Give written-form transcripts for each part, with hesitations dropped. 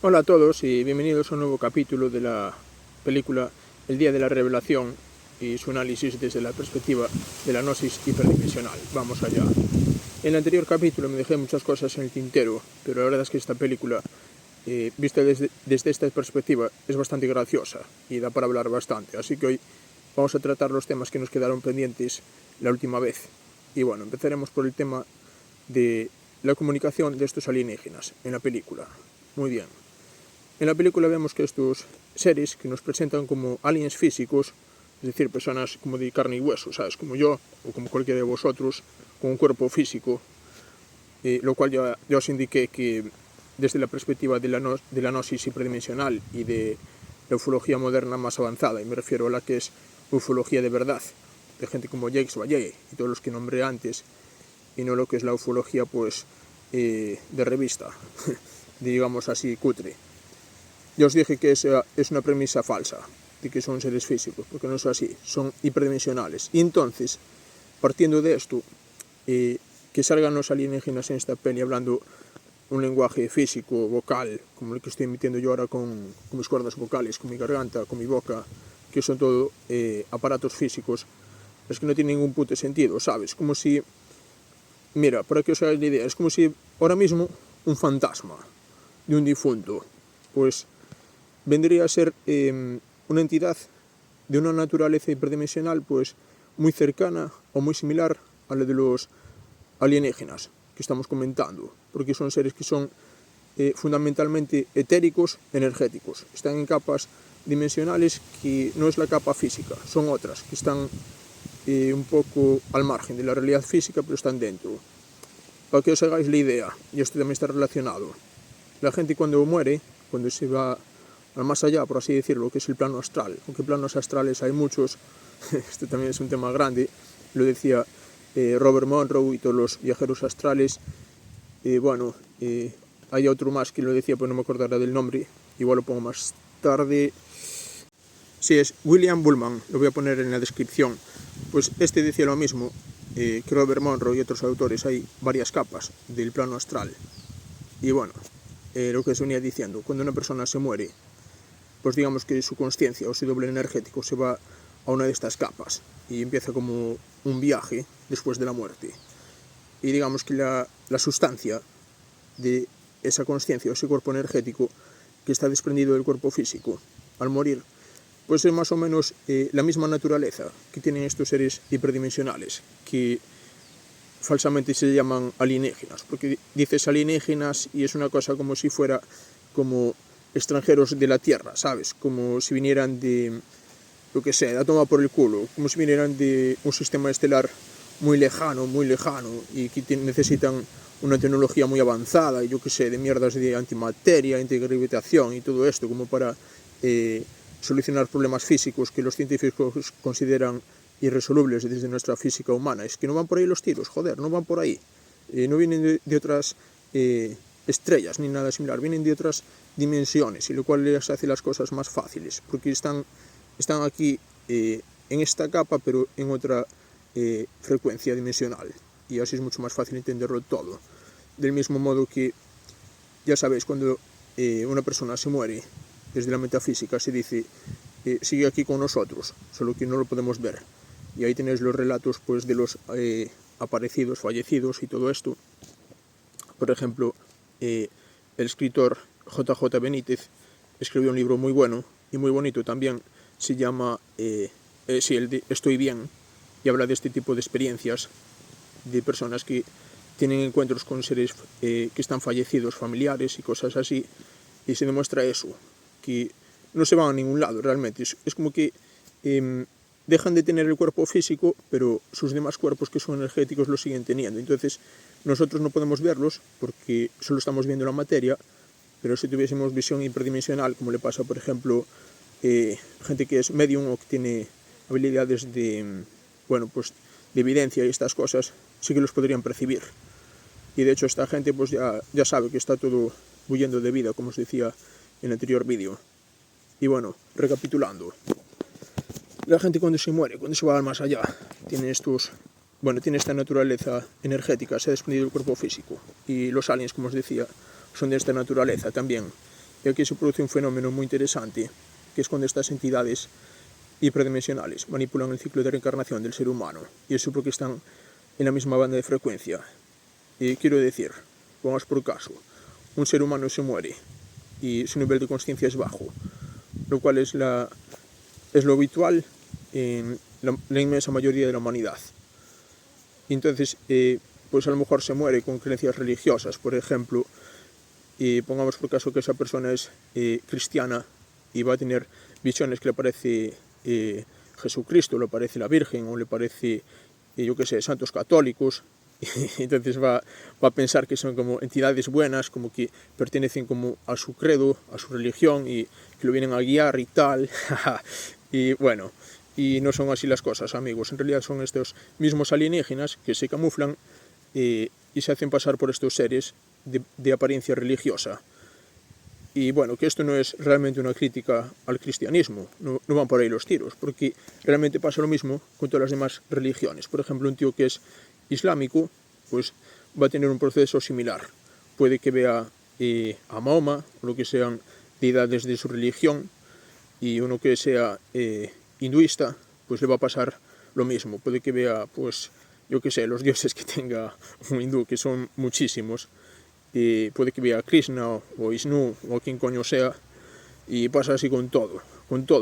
Hola a todos y bienvenidos a un nuevo capítulo de la película El Día de la Revelación y su análisis desde la perspectiva de la gnosis hiperdimensional. Vamos allá. En el anterior capítulo me dejé muchas cosas en el tintero, pero la verdad es que esta película, vista desde esta perspectiva, es bastante graciosa y da para hablar bastante. Así que hoy vamos a tratar los temas que nos quedaron pendientes la última vez. Y bueno, empezaremos por el tema de la comunicación de estos alienígenas en la película. Muy bien. En la película vemos que estos seres que nos presentan como aliens físicos, es decir, personas como de carne y hueso, ¿sabes? Como yo o como cualquiera de vosotros, con un cuerpo físico, lo cual ya os indiqué que desde la perspectiva de la gnosis hiperdimensional y de la ufología moderna más avanzada, y me refiero a la que es ufología de verdad, de gente como Jacques Vallée y todos los que nombré antes, y no lo que es la ufología pues de revista, digamos así, cutre. Ya os dije que esa es una premisa falsa, de que son seres físicos, porque no es así, son hiperdimensionales. Y entonces, partiendo de esto, que salgan los alienígenas en esta peli hablando un lenguaje físico, vocal, como el que estoy emitiendo yo ahora con mis cuerdas vocales, con mi garganta, con mi boca, que son todo aparatos físicos, es que no tiene ningún puto sentido, ¿sabes? Como si, mira, para que os hagáis la idea, es como si ahora mismo un fantasma de un difunto, pues vendría a ser una entidad de una naturaleza hiperdimensional pues muy cercana o muy similar a la de los alienígenas que estamos comentando, porque son seres que son fundamentalmente etéricos, energéticos, están en capas dimensionales que no es la capa física, son otras que están un poco al margen de la realidad física, pero están dentro. Para que os hagáis la idea, y esto también está relacionado, la gente cuando muere, cuando se va al más allá, por así decirlo, que es el plano astral, aunque planos astrales hay muchos, este también es un tema grande, lo decía Robert Monroe y todos los viajeros astrales, bueno, hay otro más que lo decía, pero no me acordaré del nombre, igual lo pongo más tarde. Sí, es William Bullman, lo voy a poner en la descripción. Pues este decía lo mismo que Robert Monroe y otros autores, hay varias capas del plano astral. Y bueno, lo que se venía diciendo, cuando una persona se muere, pues digamos que su consciencia o su doble energético se va a una de estas capas y empieza como un viaje después de la muerte. Y digamos que la sustancia de esa consciencia o ese cuerpo energético que está desprendido del cuerpo físico al morir, pues es más o menos la misma naturaleza que tienen estos seres hiperdimensionales, que falsamente se llaman alienígenas, porque dices alienígenas y es una cosa como si fuera como extranjeros de la Tierra, ¿sabes? Como si vinieran de, lo que sé, la toma por el culo, como si vinieran de un sistema estelar muy lejano, y que necesitan una tecnología muy avanzada, y yo que sé, de mierdas de antimateria, antigravitación y todo esto, como para solucionar problemas físicos que los científicos consideran irresolubles desde nuestra física humana. Es que no van por ahí los tiros, joder, no van por ahí. No vienen de otras estrellas ni nada similar, vienen de otras dimensiones, y lo cual les hace las cosas más fáciles, porque están aquí en esta capa, pero en otra frecuencia dimensional, y así es mucho más fácil entenderlo todo. Del mismo modo que, ya sabéis, cuando una persona se muere, desde la metafísica se dice sigue aquí con nosotros, solo que no lo podemos ver, y ahí tenéis los relatos pues de los aparecidos, fallecidos y todo esto. Por ejemplo, el escritor J.J. Benítez escribió un libro muy bueno y muy bonito también, se llama el de Estoy bien, y habla de este tipo de experiencias de personas que tienen encuentros con seres que están fallecidos, familiares y cosas así, y se demuestra eso, que no se van a ningún lado realmente, es como que dejan de tener el cuerpo físico, pero sus demás cuerpos que son energéticos los siguen teniendo. Entonces nosotros no podemos verlos porque solo estamos viendo la materia, pero si tuviésemos visión hiperdimensional, como le pasa por ejemplo gente que es medium o que tiene habilidades de, bueno, pues de evidencia y estas cosas, sí que los podrían percibir. Y de hecho esta gente pues ya sabe que está todo huyendo de vida, como os decía en el anterior vídeo. Y bueno, recapitulando, la gente cuando se muere, cuando se va al más allá, tiene esta naturaleza energética, se ha desprendido del cuerpo físico, y los aliens, como os decía, son de esta naturaleza también, Y aquí se produce un fenómeno muy interesante, que es cuando estas entidades hiperdimensionales manipulan el ciclo de reencarnación del ser humano, y eso porque están en la misma banda de frecuencia. Quiero decir, pongamos por caso, un ser humano se muere y su nivel de conciencia es bajo, lo cual es lo habitual en la inmensa mayoría de la humanidad. Entonces, pues a lo mejor se muere con creencias religiosas, por ejemplo, pongamos por caso que esa persona es cristiana y va a tener visiones que le parece Jesucristo, le parece la Virgen o le parece, yo qué sé, santos católicos. Entonces va a pensar que son como entidades buenas, como que pertenecen como a su credo, a su religión y que lo vienen a guiar y tal. Y bueno, y no son así las cosas, amigos. En realidad son estos mismos alienígenas que se camuflan y se hacen pasar por estos seres de apariencia religiosa. Y bueno, que esto no es realmente una crítica al cristianismo, no van por ahí los tiros, porque realmente pasa lo mismo con todas las demás religiones. Por ejemplo, un tío que es islámico, pues va a tener un proceso similar. Puede que vea a Mahoma, o lo que sean deidades de su religión, y uno que sea hinduista, pues le va a pasar lo mismo. Puede que vea, pues, yo que sé, los dioses que tenga un hindú, que son muchísimos, y puede que vea a Krishna o Vishnu o quien coño sea, y pasa así con todo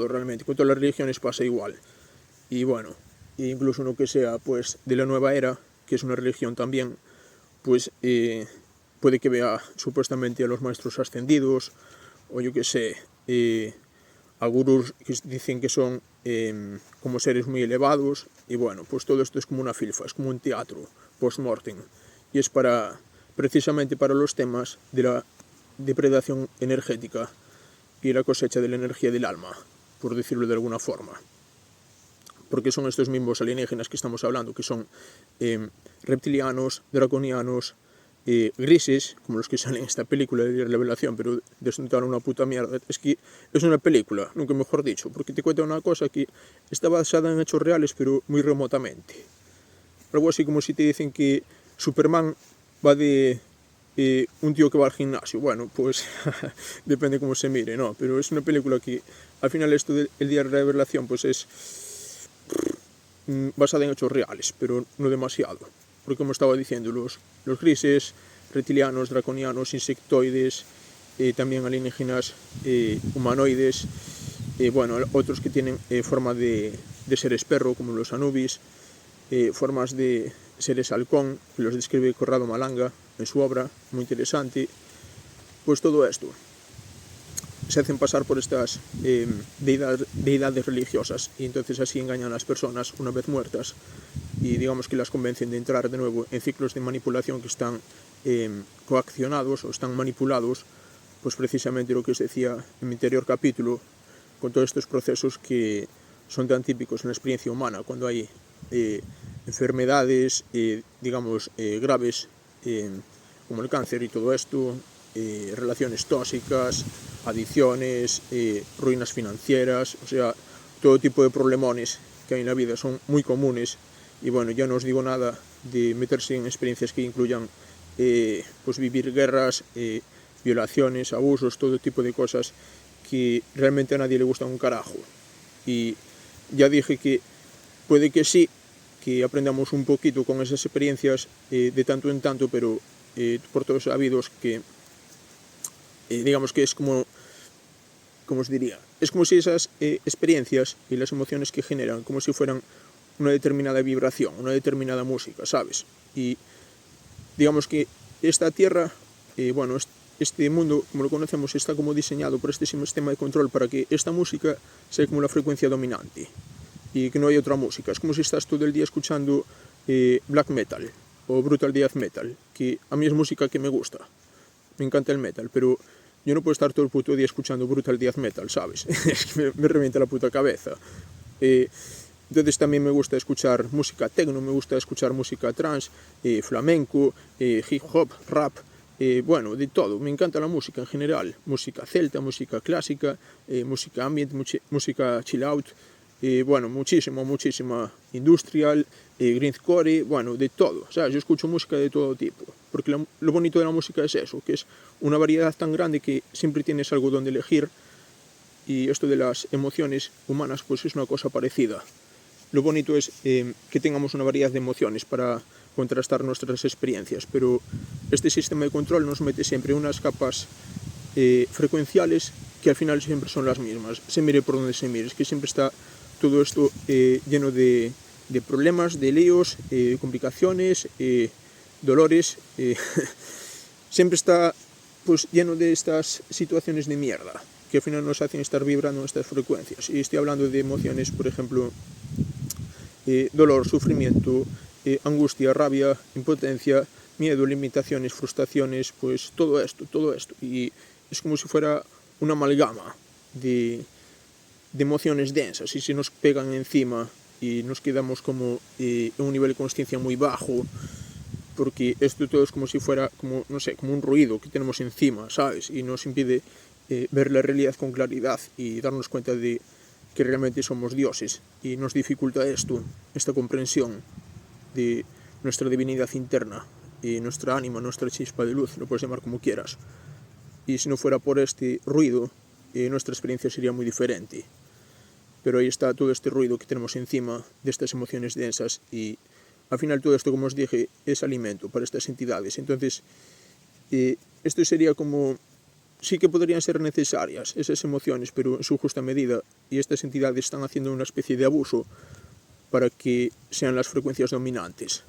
realmente, con todas las religiones pasa igual. Y bueno, incluso uno que sea pues de la nueva era, que es una religión también, pues puede que vea supuestamente a los maestros ascendidos, o yo que sé, a gurús que dicen que son como seres muy elevados, y bueno, pues todo esto es como una filfa, es como un teatro post-mortem, y es precisamente para los temas de la depredación energética y la cosecha de la energía del alma, por decirlo de alguna forma. Porque son estos mismos alienígenas que estamos hablando, que son reptilianos, draconianos, grises, como los que salen en esta película de revelación, pero desnudaron una puta mierda. Es que es una película, nunca mejor dicho, porque te cuenta una cosa que está basada en hechos reales, pero muy remotamente. Algo así como si te dicen que Superman va de un tío que va al gimnasio. Bueno, pues depende cómo se mire, ¿no? Pero es una película que al final esto del día de revelación pues es basada en hechos reales, pero no demasiado. Porque como estaba diciendo, los grises, reptilianos, draconianos, insectoides, también alienígenas, humanoides, bueno, otros que tienen forma de seres perro, como los Anubis, formas de seres halcón, que los describe Corrado Malanga en su obra, muy interesante. Pues todo esto se hacen pasar por estas deidades religiosas, y entonces así engañan a las personas una vez muertas, y digamos que las convencen de entrar de nuevo en ciclos de manipulación que están coaccionados o están manipulados, pues precisamente lo que os decía en mi anterior capítulo, con todos estos procesos que son tan típicos en la experiencia humana, cuando hay enfermedades, digamos, graves, como el cáncer y todo esto, relaciones tóxicas, adicciones, ruinas financieras, o sea, todo tipo de problemones que hay en la vida son muy comunes. Y bueno, ya no os digo nada de meterse en experiencias que incluyan pues vivir guerras, violaciones, abusos, todo tipo de cosas que realmente a nadie le gustan un carajo. Y ya dije que puede que sí, que aprendamos un poquito con esas experiencias de tanto en tanto, pero por todos sabidos que digamos que es como os diría, es como si esas experiencias y las emociones que generan, como si fueran una determinada vibración, una determinada música, ¿sabes? Y digamos que esta Tierra, bueno, este mundo, como lo conocemos, está como diseñado por este sistema de control para que esta música sea como la frecuencia dominante y que no hay otra música. Es como si estás todo el día escuchando black metal o brutal death metal, que a mí es música que me gusta, me encanta el metal, pero yo no puedo estar todo el puto día escuchando brutal death metal, ¿sabes? Es que me revienta la puta cabeza. Entonces también me gusta escuchar música techno, me gusta escuchar música trance, flamenco, hip hop, rap, bueno, de todo. Me encanta la música en general, música celta, música clásica, música ambient, música chill out, bueno, muchísima industrial, grindcore, bueno, de todo, ¿sabes? Yo escucho música de todo tipo, porque lo bonito de la música es eso, que es una variedad tan grande que siempre tienes algo donde elegir, y esto de las emociones humanas pues es una cosa parecida. Lo bonito es que tengamos una variedad de emociones para contrastar nuestras experiencias, pero este sistema de control nos mete siempre unas capas frecuenciales que al final siempre son las mismas, se mire por donde se mire, es que siempre está todo esto lleno de problemas, de líos, complicaciones, dolores, siempre está pues lleno de estas situaciones de mierda que al final nos hacen estar vibrando en estas frecuencias. Y estoy hablando de emociones, por ejemplo, dolor, sufrimiento, angustia, rabia, impotencia, miedo, limitaciones, frustraciones, pues todo esto. Y es como si fuera una amalgama de emociones densas, y se nos pegan encima y nos quedamos como en un nivel de consciencia muy bajo, porque esto todo es como si fuera, como, no sé, como un ruido que tenemos encima, ¿sabes? Y nos impide ver la realidad con claridad y darnos cuenta de que realmente somos dioses, y nos dificulta esta comprensión de nuestra divinidad interna y nuestra ánima, nuestra chispa de luz, lo puedes llamar como quieras. Y si no fuera por este ruido, nuestra experiencia sería muy diferente. Pero ahí está todo este ruido que tenemos encima de estas emociones densas, y al final todo esto, como os dije, es alimento para estas entidades. Entonces, esto sería como, sí que podrían ser necesarias esas emociones, pero en su justa medida, y estas entidades están haciendo una especie de abuso para que sean las frecuencias dominantes.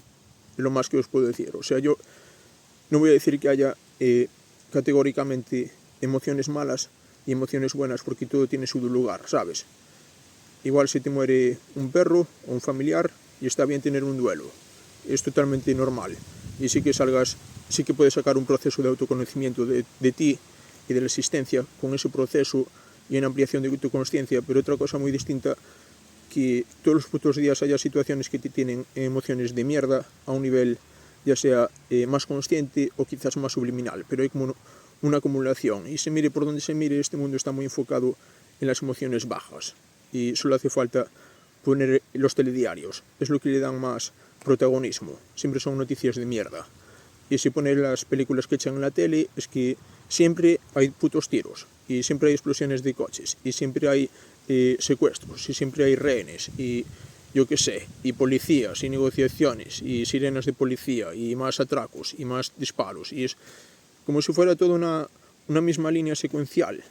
Lo más que os puedo decir. O sea, yo no voy a decir que haya categóricamente emociones malas y emociones buenas, porque todo tiene su lugar, ¿sabes? Igual se te muere un perro o un familiar y está bien tener un duelo. Es totalmente normal. Y sí que puedes sacar un proceso de autoconocimiento de ti y de la existencia con ese proceso y una ampliación de tu consciencia, pero otra cosa muy distinta, que todos los putos días haya situaciones que te tienen emociones de mierda a un nivel ya sea más consciente o quizás más subliminal, pero hay como una acumulación, y se mire por donde se mire, este mundo está muy enfocado en las emociones bajas, y solo hace falta poner los telediarios, es lo que le dan más protagonismo, siempre son noticias de mierda. Y si pones las películas que echan en la tele, es que siempre hay putos tiros, y siempre hay explosiones de coches, y siempre hay secuestros, y siempre hay rehenes, y yo qué sé, y policías, y negociaciones, y sirenas de policía, y más atracos, y más disparos, y es como si fuera toda una misma línea secuencial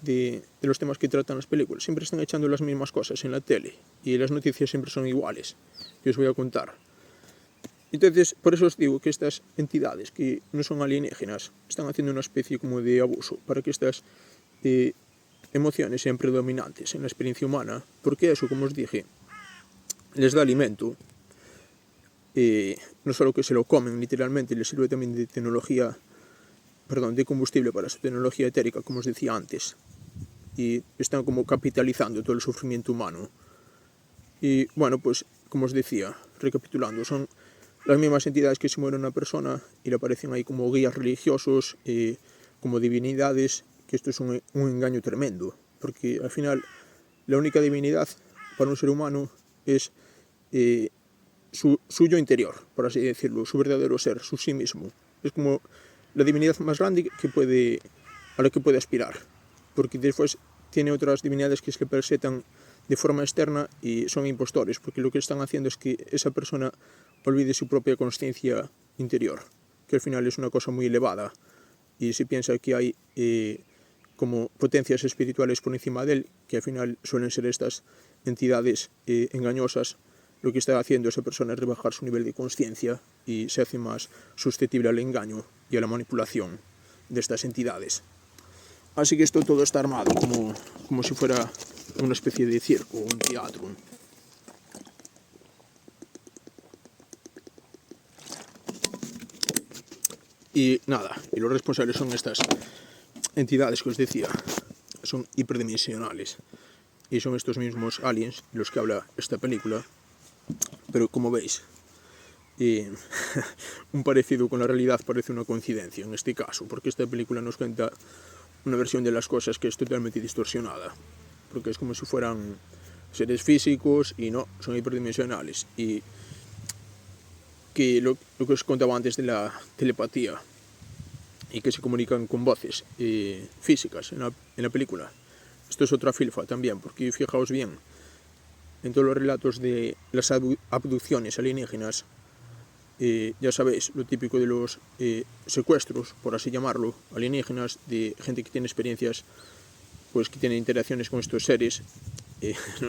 de los temas que tratan las películas. Siempre están echando las mismas cosas en la tele, y las noticias siempre son iguales, que os voy a contar. Entonces, por eso os digo que estas entidades que no son alienígenas están haciendo una especie como de abuso para que estas emociones sean predominantes en la experiencia humana, porque eso, como os dije, les da alimento, no solo que se lo comen literalmente, les sirve también de de combustible para su tecnología etérica, como os decía antes, y están como capitalizando todo el sufrimiento humano. Y bueno, pues como os decía, recapitulando, son las mismas entidades que se muere una persona y le aparecen ahí como guías religiosos, como divinidades, que esto es un engaño tremendo, porque al final la única divinidad para un ser humano es su yo interior, por así decirlo, su verdadero ser, su sí mismo. Es como la divinidad más grande a la que puede aspirar, porque después tiene otras divinidades que se le presentan de forma externa y son impostores, porque lo que están haciendo es que esa persona olvide su propia consciencia interior, que al final es una cosa muy elevada, y se piensa que hay como potencias espirituales por encima de él, que al final suelen ser estas entidades engañosas. Lo que está haciendo esa persona es rebajar su nivel de consciencia y se hace más susceptible al engaño y a la manipulación de estas entidades. Así que esto todo está armado como si fuera una especie de circo, un teatro. Y nada, y los responsables son estas entidades que os decía, son hiperdimensionales, y son estos mismos aliens de los que habla esta película, pero como veis, un parecido con la realidad parece una coincidencia en este caso, porque esta película nos cuenta una versión de las cosas que es totalmente distorsionada, porque es como si fueran seres físicos y no, son hiperdimensionales. Y que lo que os contaba antes de la telepatía y que se comunican con voces físicas en la película. Esto es otra filfa también, porque fijaos bien, en todos los relatos de las abducciones alienígenas, ya sabéis, lo típico de los secuestros, por así llamarlo, alienígenas, de gente que tiene experiencias, pues que tiene interacciones con estos seres,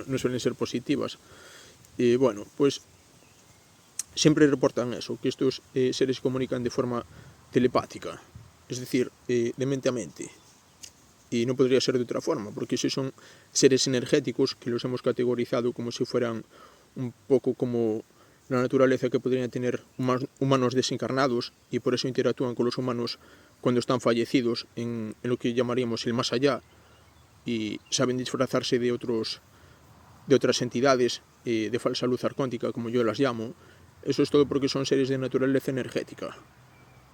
no suelen ser positivas. Bueno, pues siempre reportan eso, que estos seres se comunican de forma telepática, es decir, de mente a mente. Y no podría ser de otra forma, porque si son seres energéticos que los hemos categorizado como si fueran un poco como la naturaleza que podrían tener humanos desencarnados y por eso interactúan con los humanos cuando están fallecidos en lo que llamaríamos el más allá y saben disfrazarse de otras entidades de falsa luz arcóntica, como yo las llamo. Eso es todo porque son seres de naturaleza energética.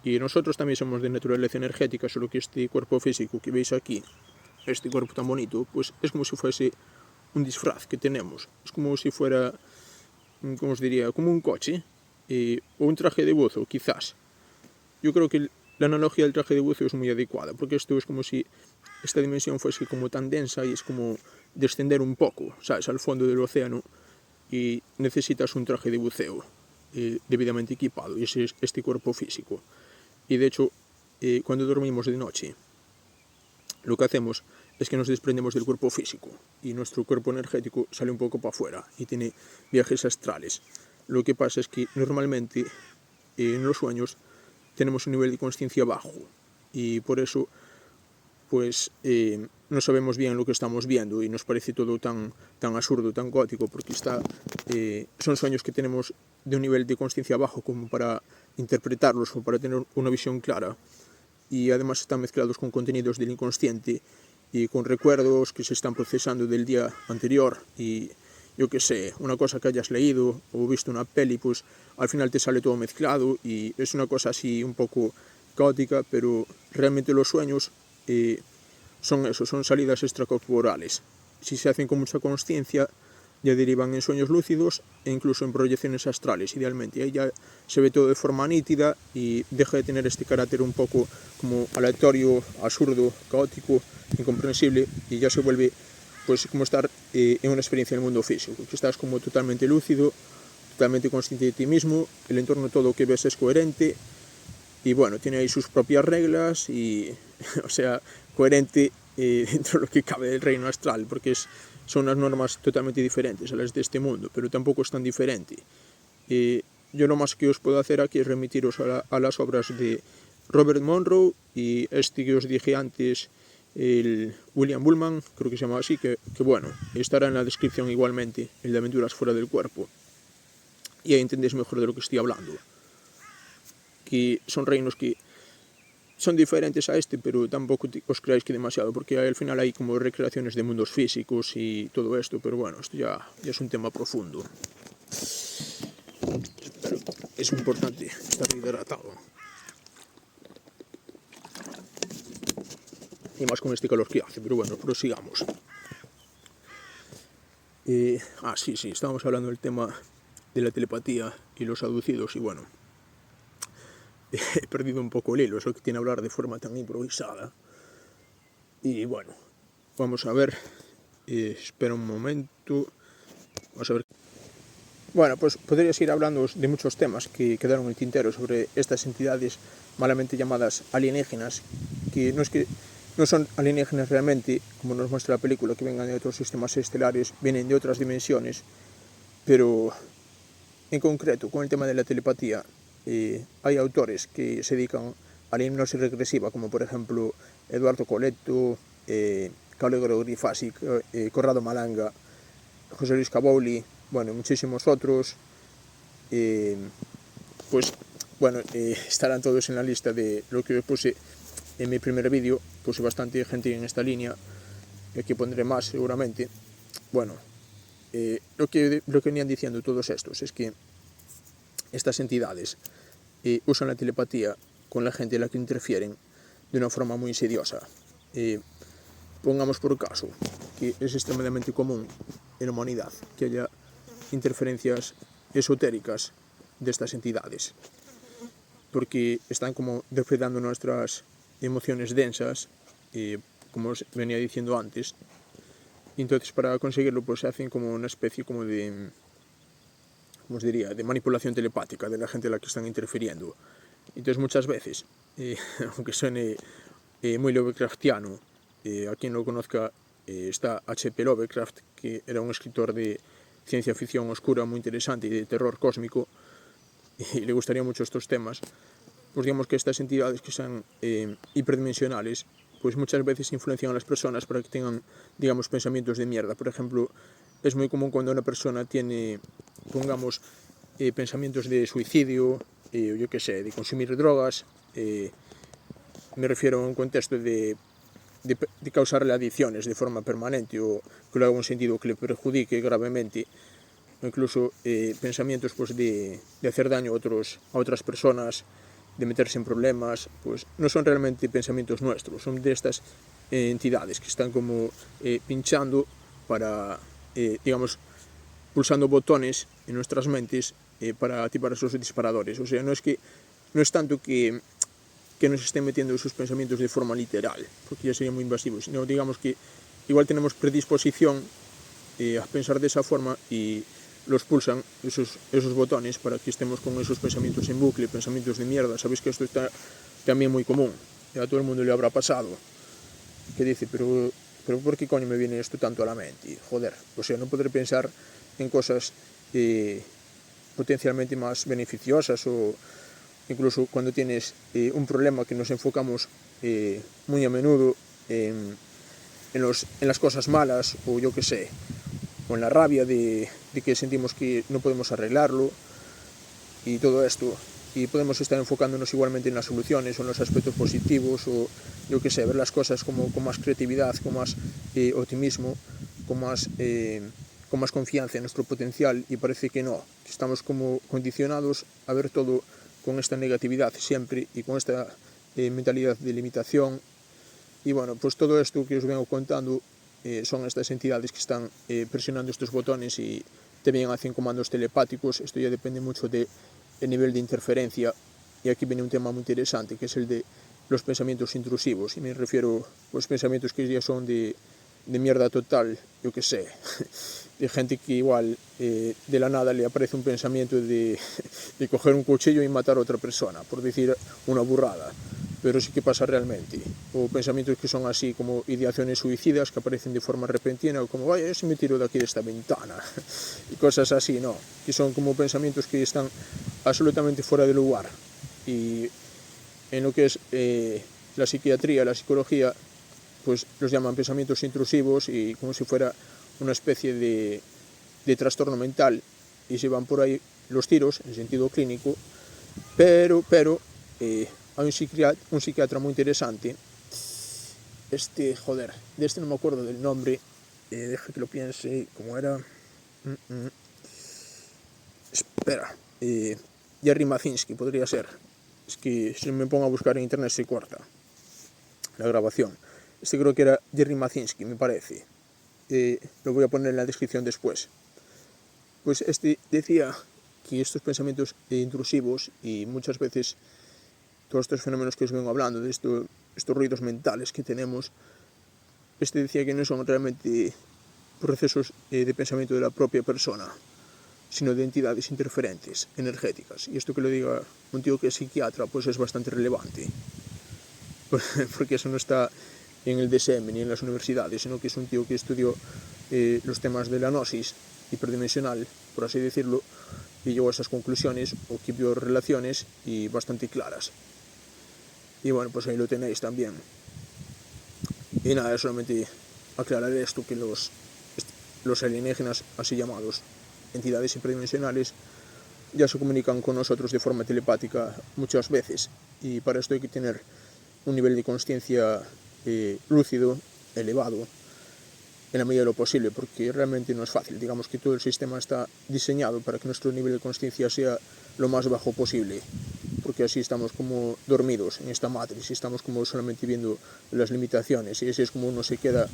Y nosotros también somos de naturaleza energética, solo que este cuerpo físico que veis aquí, este cuerpo tan bonito, pues es como si fuese un disfraz que tenemos. Es como si fuera, ¿cómo os diría? Como un coche o un traje de buzo, quizás. Yo creo que la analogía del traje de buzo es muy adecuada, porque esto es como si esta dimensión fuese como tan densa y es como descender un poco, ¿sabes?, al fondo del océano y necesitas un traje de buceo debidamente equipado, y ese es este cuerpo físico. Y de hecho, cuando dormimos de noche, lo que hacemos es que nos desprendemos del cuerpo físico y nuestro cuerpo energético sale un poco para afuera y tiene viajes astrales. Lo que pasa es que normalmente en los sueños tenemos un nivel de conciencia bajo y por eso pues no sabemos bien lo que estamos viendo y nos parece todo tan absurdo, tan gótico, porque son sueños que tenemos de un nivel de conciencia bajo como para interpretarlos o para tener una visión clara, y además están mezclados con contenidos del inconsciente y con recuerdos que se están procesando del día anterior, y yo qué sé, una cosa que hayas leído o visto una peli, pues al final te sale todo mezclado y es una cosa así un poco caótica, pero realmente los sueños son eso, son salidas extracorporales. Si se hacen con mucha consciencia, ya derivan en sueños lúcidos e incluso en proyecciones astrales, idealmente. Ahí ya se ve todo de forma nítida y deja de tener este carácter un poco como aleatorio, absurdo, caótico, incomprensible, y ya se vuelve pues como estar en una experiencia en el mundo físico, que estás como totalmente lúcido, totalmente consciente de ti mismo, el entorno todo que ves es coherente, y bueno, tiene ahí sus propias reglas y, o sea, coherente dentro de lo que cabe del reino astral, porque son unas normas totalmente diferentes a las de este mundo, pero tampoco es tan diferente. Yo lo más que os puedo hacer aquí es remitiros a las obras de Robert Monroe y este que os dije antes, el William Bullman, creo que se llama así, que bueno, estará en la descripción igualmente, el de Aventuras fuera del cuerpo, y ahí entendéis mejor de lo que estoy hablando. Que son reinos que son diferentes a este, pero tampoco os creáis que demasiado, porque al final hay como recreaciones de mundos físicos y todo esto, pero bueno, esto ya es un tema profundo. Pero es importante estar hidratado. Y más con este calor que hace, pero bueno, prosigamos. Sí, estábamos hablando del tema de la telepatía y los abducidos, y bueno, he perdido un poco el hilo, eso que tiene hablar de forma tan improvisada. Y bueno, vamos a ver, espera un momento, vamos a ver. Bueno, pues podría seguir hablando de muchos temas que quedaron en el tintero sobre estas entidades malamente llamadas alienígenas, que no son alienígenas realmente, como nos muestra la película, que vengan de otros sistemas estelares, vienen de otras dimensiones, pero en concreto, con el tema de la telepatía, hay autores que se dedican a la hipnosis regresiva, como por ejemplo Eduardo Coletto, Calogero Grifasi, Corrado Malanga, José Luis Cabouli, bueno, muchísimos otros. Pues bueno, estarán todos en la lista de lo que puse en mi primer vídeo. Puse bastante gente en esta línea, y aquí pondré más seguramente. Bueno, lo que venían diciendo todos estos es que estas entidades usan la telepatía con la gente a la que interfieren de una forma muy insidiosa. Pongamos por caso que es extremadamente común en la humanidad, que haya interferencias esotéricas de estas entidades, porque están como depredando nuestras emociones densas, como os venía diciendo antes. Entonces, para conseguirlo, pues hacen como una especie como de, ¿cómo os diría?, de manipulación telepática de la gente a la que están interfiriendo. Entonces, muchas veces, aunque suene muy Lovecraftiano, a quien lo conozca, está H.P. Lovecraft, que era un escritor de ciencia ficción oscura muy interesante y de terror cósmico, y le gustaría mucho estos temas. Pues digamos que estas entidades que son hiperdimensionales, pues muchas veces influencian a las personas para que tengan, digamos, pensamientos de mierda. Por ejemplo, es muy común cuando una persona tiene, pongamos, pensamientos de suicidio, yo qué sé, de consumir drogas, me refiero a un contexto de causarle adicciones de forma permanente o que lo haga en un sentido que le perjudique gravemente, o incluso pensamientos pues, de hacer daño a otras personas, de meterse en problemas, pues no son realmente pensamientos nuestros, son de estas entidades que están como pinchando para, digamos, pulsando botones en nuestras mentes para activar esos disparadores. O sea, no es tanto que nos estén metiendo esos pensamientos de forma literal, porque ya sería muy invasivo, sino digamos que igual tenemos predisposición a pensar de esa forma y los pulsan esos botones para que estemos con esos pensamientos en bucle, pensamientos de mierda. Sabéis que esto está también muy común, a todo el mundo le habrá pasado, que dice, pero ¿por qué coño me viene esto tanto a la mente? Y, joder, o sea, no poder pensar en cosas potencialmente más beneficiosas, o incluso cuando tienes un problema, que nos enfocamos muy a menudo en las cosas malas, o yo qué sé, o en la rabia de que sentimos que no podemos arreglarlo y todo esto, y podemos estar enfocándonos igualmente en las soluciones o en los aspectos positivos, o yo qué sé, ver las cosas como con más creatividad, con más optimismo, con más confianza en nuestro potencial, y parece que no, que estamos como condicionados a ver todo con esta negatividad siempre y con esta mentalidad de limitación. Y bueno, pues todo esto que os vengo contando son estas entidades que están presionando estos botones y también hacen comandos telepáticos. Esto ya depende mucho del nivel de interferencia, y aquí viene un tema muy interesante, que es el de los pensamientos intrusivos, y me refiero a los pensamientos que ya son de mierda total, yo qué sé, de gente que igual de la nada le aparece un pensamiento de coger un cuchillo y matar a otra persona, por decir una burrada, pero sí que pasa realmente. O pensamientos que son así como ideaciones suicidas que aparecen de forma repentina, o como, vaya, si me tiro de aquí de esta ventana, y cosas así, no, que son como pensamientos que están absolutamente fuera de lugar. Y en lo que es la psiquiatría, la psicología, pues los llaman pensamientos intrusivos, y como si fuera una especie de trastorno mental, y se van por ahí los tiros en sentido clínico, pero hay un psiquiatra muy interesante, joder, de este no me acuerdo del nombre, deja que lo piense, ¿cómo era? Espera, Jerry Mazinski podría ser, es que si me pongo a buscar en internet se corta la grabación. Creo que era Jerry Mazinski, me parece, lo voy a poner en la descripción después. Pues decía que estos pensamientos intrusivos, y muchas veces todos estos fenómenos que os vengo hablando, de estos ruidos mentales que tenemos, decía que no son realmente procesos de pensamiento de la propia persona, sino de entidades interferentes, energéticas. Y esto que lo diga un tío que es psiquiatra, pues es bastante relevante, porque eso no está en el DSM ni en las universidades, sino que es un tío que estudió los temas de la gnosis hiperdimensional, por así decirlo, y llegó a esas conclusiones, o que vio relaciones y bastante claras. Y bueno, pues ahí lo tenéis también. Y nada, solamente aclarar esto, que los alienígenas, así llamados entidades hiperdimensionales, ya se comunican con nosotros de forma telepática muchas veces, y para esto hay que tener un nivel de consciencia lúcido, elevado, en la medida de lo posible, porque realmente no es fácil. Digamos que todo el sistema está diseñado para que nuestro nivel de consciencia sea lo más bajo posible, porque así estamos como dormidos en esta matriz, y estamos como solamente viendo las limitaciones, y así es como uno se queda,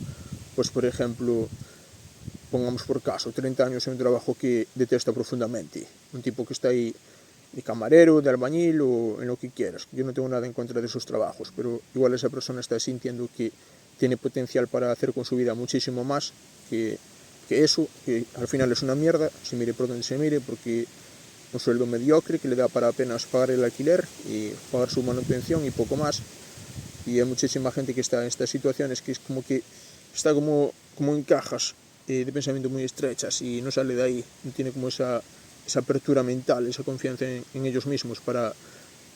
pues por ejemplo, pongamos por caso, 30 años en un trabajo que detesta profundamente, un tipo que está ahí de camarero, de albañil o en lo que quieras. Yo no tengo nada en contra de esos trabajos, pero igual esa persona está sintiendo que tiene potencial para hacer con su vida muchísimo más que eso, que al final es una mierda, se mire por donde se mire, porque un sueldo mediocre que le da para apenas pagar el alquiler y pagar su manutención y poco más. Y hay muchísima gente que está en estas situaciones que es como que está como en cajas de pensamiento muy estrechas y no sale de ahí, no tiene como esa apertura mental, esa confianza en ellos mismos para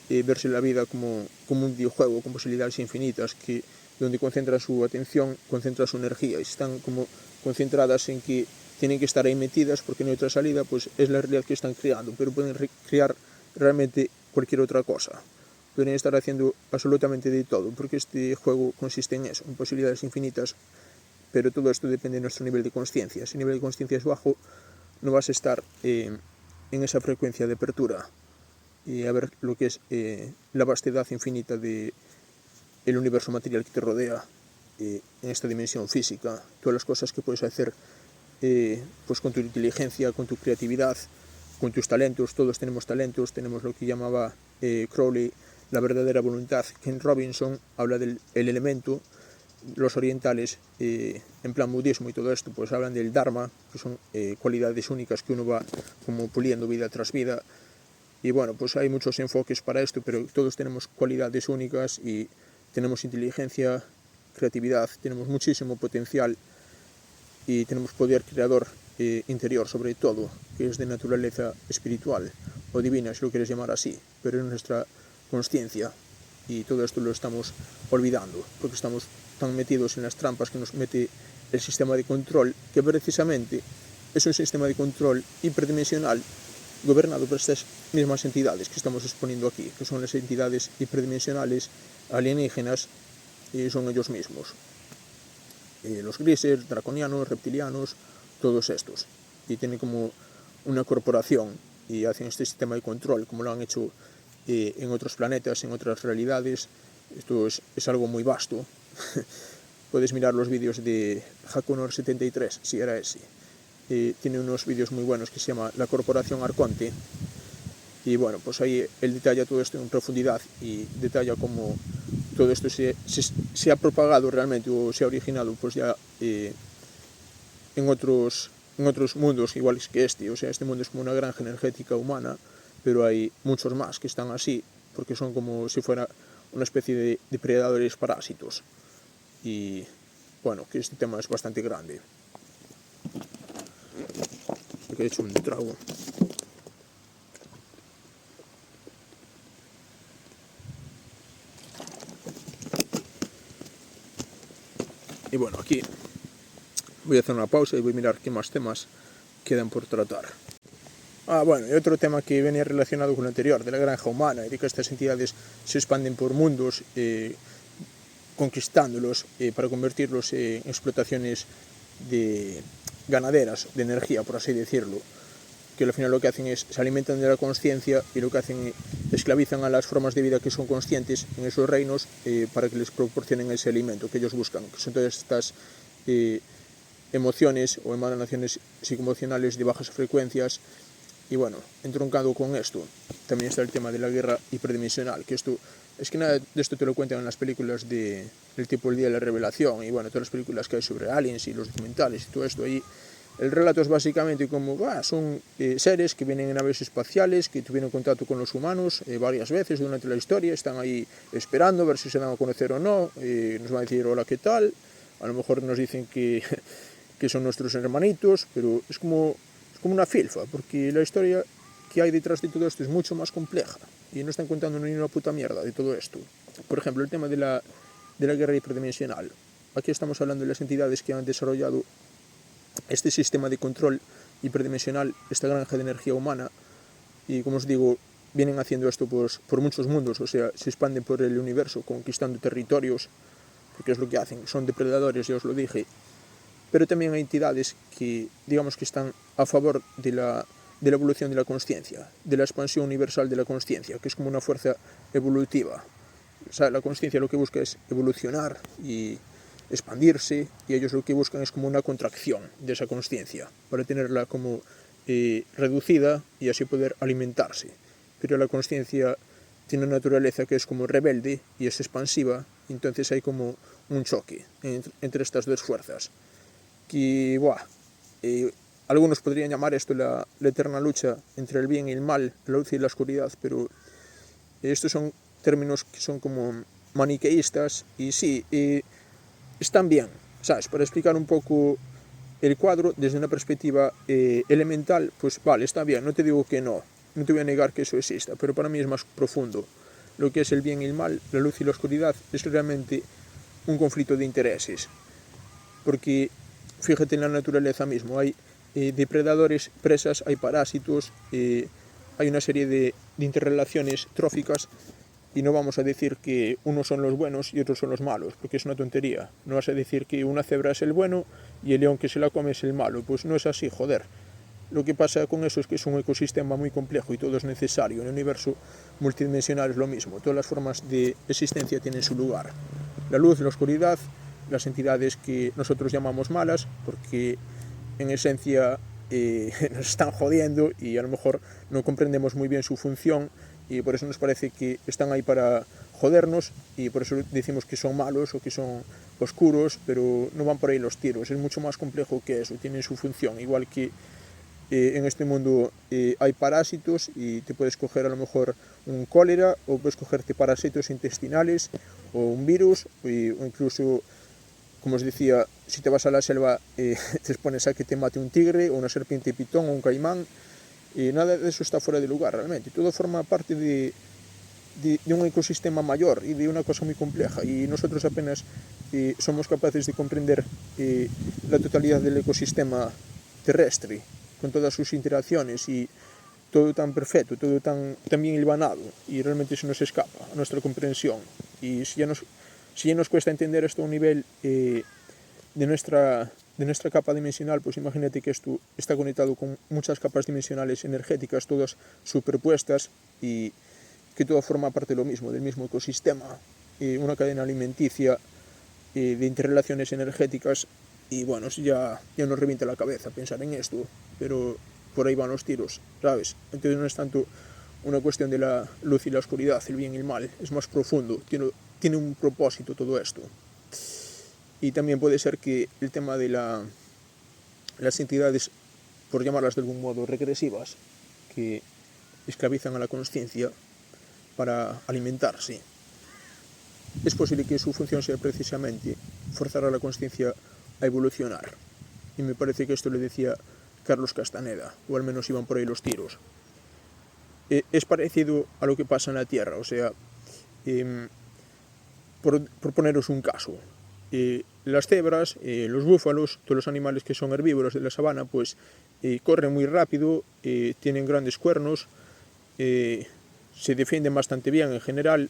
verse la vida como un videojuego con posibilidades infinitas, que donde concentra su atención, concentra su energía, y están como concentradas en que tienen que estar ahí metidas porque no hay otra salida, pues es la realidad que están creando, pero pueden crear realmente cualquier otra cosa. Pueden estar haciendo absolutamente de todo, porque este juego consiste en eso, en posibilidades infinitas, pero todo esto depende de nuestro nivel de consciencia. Si el nivel de consciencia es bajo, no vas a estar en esa frecuencia de apertura y a ver lo que es la vastedad infinita del universo material que te rodea en esta dimensión física, todas las cosas que puedes hacer pues con tu inteligencia, con tu creatividad, con tus talentos. Todos tenemos talentos, tenemos lo que llamaba Crowley la verdadera voluntad. Ken Robinson habla del elemento. Los orientales, en plan budismo y todo esto, pues hablan del Dharma, que son cualidades únicas que uno va como puliendo vida tras vida. Y bueno, pues hay muchos enfoques para esto, pero todos tenemos cualidades únicas y tenemos inteligencia, creatividad, tenemos muchísimo potencial y tenemos poder creador interior sobre todo, que es de naturaleza espiritual o divina, si lo quieres llamar así, pero en nuestra consciencia. Y todo esto lo estamos olvidando, porque estamos tan metidos en las trampas que nos mete el sistema de control, que precisamente es un sistema de control hiperdimensional gobernado por estas mismas entidades que estamos exponiendo aquí, que son las entidades hiperdimensionales alienígenas, y son ellos mismos. Los grises, draconianos, reptilianos, todos estos. Y tienen como una corporación y hacen este sistema de control, como lo han hecho en otros planetas, en otras realidades. Esto es algo muy vasto. Puedes mirar los vídeos de Hakonor73, si era ese. Tiene unos vídeos muy buenos que se llama La Corporación Arconte. Y bueno, pues ahí él detalla todo esto en profundidad y detalla cómo todo esto se ha propagado realmente o se ha originado pues ya en otros mundos iguales que este. O sea, este mundo es como una granja energética humana, pero hay muchos más que están así, porque son como si fuera una especie de depredadores parásitos. Y bueno, que este tema es bastante grande. He hecho un trago. Y bueno, aquí voy a hacer una pausa y voy a mirar qué más temas quedan por tratar. Bueno, y otro tema que venía relacionado con el anterior, de la granja humana, y de que estas entidades se expanden por mundos, conquistándolos para convertirlos en explotaciones ganaderas, de energía, por así decirlo, que al final lo que hacen es, se alimentan de la consciencia y lo que hacen es esclavizan a las formas de vida que son conscientes en esos reinos para que les proporcionen ese alimento que ellos buscan, que son todas estas emociones o emanaciones psicoemocionales de bajas frecuencias. Y bueno, entroncado con esto, también está el tema de la guerra hiperdimensional, que esto, es que nada de esto te lo cuentan en las películas del tipo El Día de la Revelación, y bueno, todas las películas que hay sobre aliens y los documentales y todo esto ahí. El relato es básicamente como, son seres que vienen en naves espaciales, que tuvieron contacto con los humanos varias veces durante la historia, están ahí esperando a ver si se dan a conocer o no, nos van a decir hola, ¿qué tal? A lo mejor nos dicen que son nuestros hermanitos, pero es como una filfa, porque la historia que hay detrás de todo esto es mucho más compleja y no están contando ni una puta mierda de todo esto. Por ejemplo, el tema de la guerra hiperdimensional. Aquí estamos hablando de las entidades que han desarrollado este sistema de control hiperdimensional, esta granja de energía humana, y como os digo, vienen haciendo esto por muchos mundos, o sea, se expanden por el universo, conquistando territorios, porque es lo que hacen, son depredadores, ya os lo dije. Pero también hay entidades que, digamos que están a favor de la evolución de la consciencia, de la expansión universal de la consciencia, que es como una fuerza evolutiva. O sea, la consciencia lo que busca es evolucionar y expandirse, y ellos lo que buscan es como una contracción de esa consciencia, para tenerla como reducida y así poder alimentarse. Pero la consciencia tiene una naturaleza que es como rebelde y es expansiva, y entonces hay como un choque entre estas dos fuerzas. Que, algunos podrían llamar esto la eterna lucha entre el bien y el mal, la luz y la oscuridad, pero estos son términos que son como maniqueístas, y sí, están bien, ¿sabes? Para explicar un poco el cuadro desde una perspectiva elemental, pues vale, está bien, no te digo que no te voy a negar que eso exista, pero para mí es más profundo. Lo que es el bien y el mal, la luz y la oscuridad, es realmente un conflicto de intereses, porque fíjate en la naturaleza mismo, hay depredadores, presas, hay parásitos, hay una serie de interrelaciones tróficas, y no vamos a decir que unos son los buenos y otros son los malos, porque es una tontería. No vas a decir que una cebra es el bueno y el león que se la come es el malo, pues no es así, joder. Lo que pasa con eso es que es un ecosistema muy complejo y todo es necesario. En el universo multidimensional es lo mismo, todas las formas de existencia tienen su lugar. La luz, la oscuridad, las entidades que nosotros llamamos malas, porque en esencia nos están jodiendo y a lo mejor no comprendemos muy bien su función, y por eso nos parece que están ahí para jodernos, y por eso decimos que son malos o que son oscuros, pero no van por ahí los tiros. Es mucho más complejo que eso, tienen su función. Igual que en este mundo hay parásitos, y te puedes coger a lo mejor un cólera, o puedes cogerte parásitos intestinales, o un virus, o incluso, como os decía, si te vas a la selva te expones a que te mate un tigre, o una serpiente pitón, o un caimán, y nada de eso está fuera de lugar realmente. Todo forma parte de un ecosistema mayor y de una cosa muy compleja, y nosotros apenas somos capaces de comprender la totalidad del ecosistema terrestre, con todas sus interacciones, y todo tan perfecto, todo tan bien hilvanado, y realmente se nos escapa a nuestra comprensión. Y si ya nos cuesta entender esto a un nivel de nuestra capa dimensional, pues imagínate que esto está conectado con muchas capas dimensionales energéticas, todas superpuestas, y que todo forma parte de lo mismo, del mismo ecosistema, una cadena alimenticia de interrelaciones energéticas. Y bueno, ya nos revienta la cabeza pensar en esto, pero por ahí van los tiros, ¿sabes? Entonces no es tanto una cuestión de la luz y la oscuridad, el bien y el mal, es más profundo, tiene un propósito todo esto. Y también puede ser que el tema de las entidades, por llamarlas de algún modo, regresivas, que esclavizan a la consciencia para alimentarse, es posible que su función sea precisamente forzar a la consciencia a evolucionar. Y me parece que esto le decía Carlos Castaneda, o al menos iban por ahí los tiros. Es parecido a lo que pasa en la Tierra, o sea, por poneros un caso, las cebras, los búfalos, todos los animales que son herbívoros de la sabana, pues corren muy rápido, tienen grandes cuernos, se defienden bastante bien en general,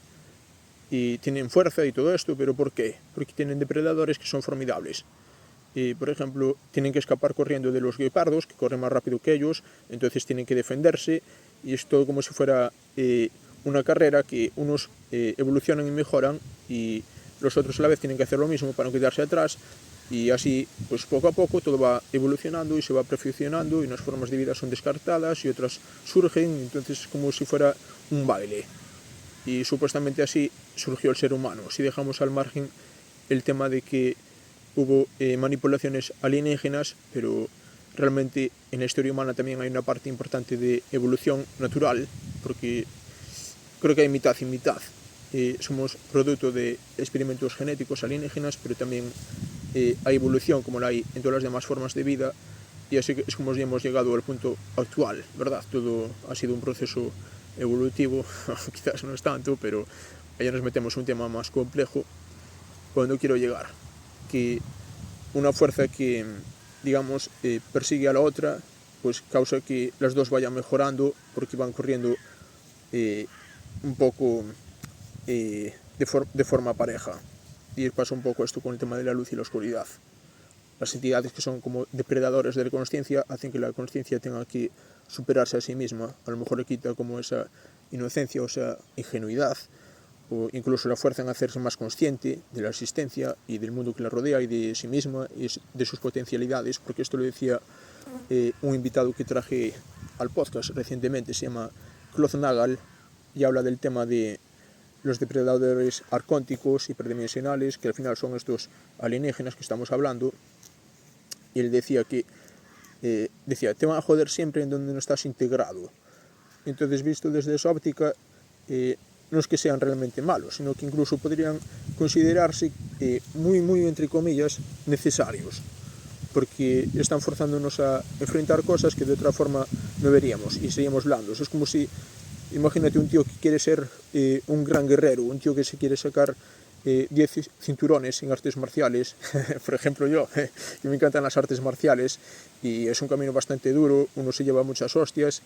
y tienen fuerza y todo esto. ¿Pero por qué? Porque tienen depredadores que son formidables. Por ejemplo, tienen que escapar corriendo de los guepardos, que corren más rápido que ellos, entonces tienen que defenderse, y es todo como si fuera una carrera que unos evolucionan y mejoran, y los otros a la vez tienen que hacer lo mismo para no quedarse atrás, y así, pues poco a poco todo va evolucionando y se va perfeccionando, y unas formas de vida son descartadas y otras surgen, entonces es como si fuera un baile. Y supuestamente así surgió el ser humano, si dejamos al margen el tema de que hubo manipulaciones alienígenas, pero realmente en la historia humana también hay una parte importante de evolución natural, porque creo que hay mitad y mitad. Somos producto de experimentos genéticos alienígenas, pero también hay evolución como la hay en todas las demás formas de vida, y así es como hemos llegado al punto actual, ¿verdad? Todo ha sido un proceso evolutivo, quizás no es tanto, pero allá nos metemos en un tema más complejo. Cuando quiero llegar, que una fuerza que, digamos, persigue a la otra, pues causa que las dos vayan mejorando, porque van corriendo un poco de forma pareja. Y pasa un poco esto con el tema de la luz y la oscuridad. Las entidades que son como depredadores de la consciencia hacen que la consciencia tenga que superarse a sí misma. A lo mejor le quita como esa inocencia o esa ingenuidad, o incluso la fuerzan a hacerse más consciente de la existencia y del mundo que la rodea y de sí misma y de sus potencialidades, porque esto lo decía un invitado que traje al podcast recientemente, se llama Claude Nagal, y habla del tema de los depredadores arcónticos hiperdimensionales, que al final son estos alienígenas que estamos hablando, y él decía que te van a joder siempre en donde no estás integrado. Entonces, visto desde esa óptica, no es que sean realmente malos, sino que incluso podrían considerarse muy, entre comillas, necesarios, porque están forzándonos a enfrentar cosas que de otra forma no veríamos y seríamos blandos. Es como si, imagínate un tío que quiere ser un gran guerrero, un tío que se quiere sacar 10 cinturones en artes marciales, por ejemplo yo, que me encantan las artes marciales, y es un camino bastante duro, uno se lleva muchas hostias,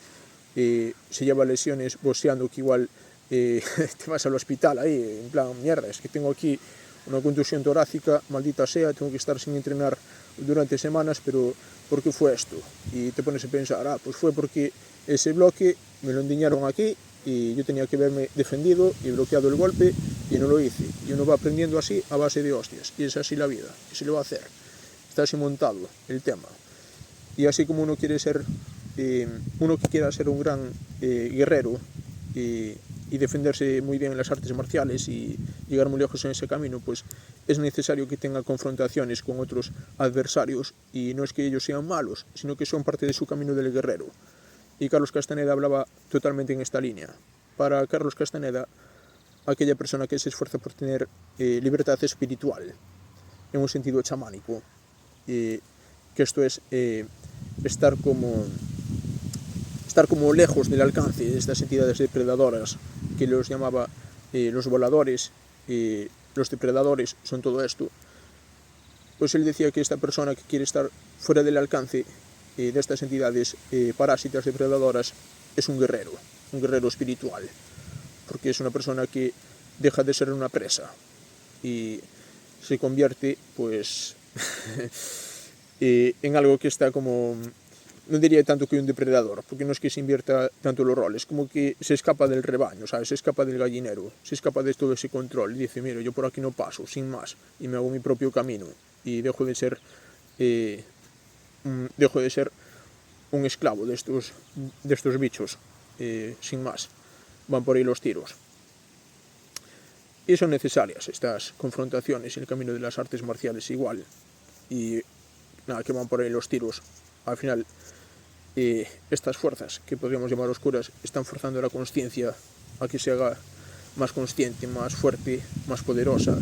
se lleva lesiones boxeando que igual te vas al hospital ahí, en plan, mierda, es que tengo aquí una contusión torácica, maldita sea, tengo que estar sin entrenar durante semanas, pero ¿por qué fue esto? Y te pones a pensar, pues fue porque ese bloque me lo endiñaron aquí y yo tenía que haberme defendido y bloqueado el golpe y no lo hice. Y uno va aprendiendo así a base de hostias, y es así la vida, ¿qué se le va a hacer? Está así montado el tema. Y así como uno quiere ser, uno que quiera ser un gran guerrero y defenderse muy bien en las artes marciales y llegar muy lejos en ese camino, pues es necesario que tenga confrontaciones con otros adversarios, y no es que ellos sean malos, sino que son parte de su camino del guerrero. Y Carlos Castaneda hablaba totalmente en esta línea. Para Carlos Castaneda, aquella persona que se esfuerza por tener libertad espiritual, en un sentido chamánico, que esto es estar como lejos del alcance de estas entidades depredadoras, que los llamaba los voladores, los depredadores son todo esto. Pues él decía que esta persona que quiere estar fuera del alcance de estas entidades parásitas depredadoras es un guerrero espiritual, porque es una persona que deja de ser una presa y se convierte pues en algo que está como, no diría tanto que un depredador, porque no es que se invierta tanto los roles, como que se escapa del rebaño, ¿sabes? Se escapa del gallinero, se escapa de todo ese control y dice, mira, yo por aquí no paso, sin más, y me hago mi propio camino y dejo de ser un esclavo de estos bichos, sin más, van por ahí los tiros. Y son necesarias estas confrontaciones en el camino de las artes marciales igual, y nada, que van por ahí los tiros. Al final, estas fuerzas, que podríamos llamar oscuras, están forzando la consciencia a que se haga más consciente, más fuerte, más poderosa,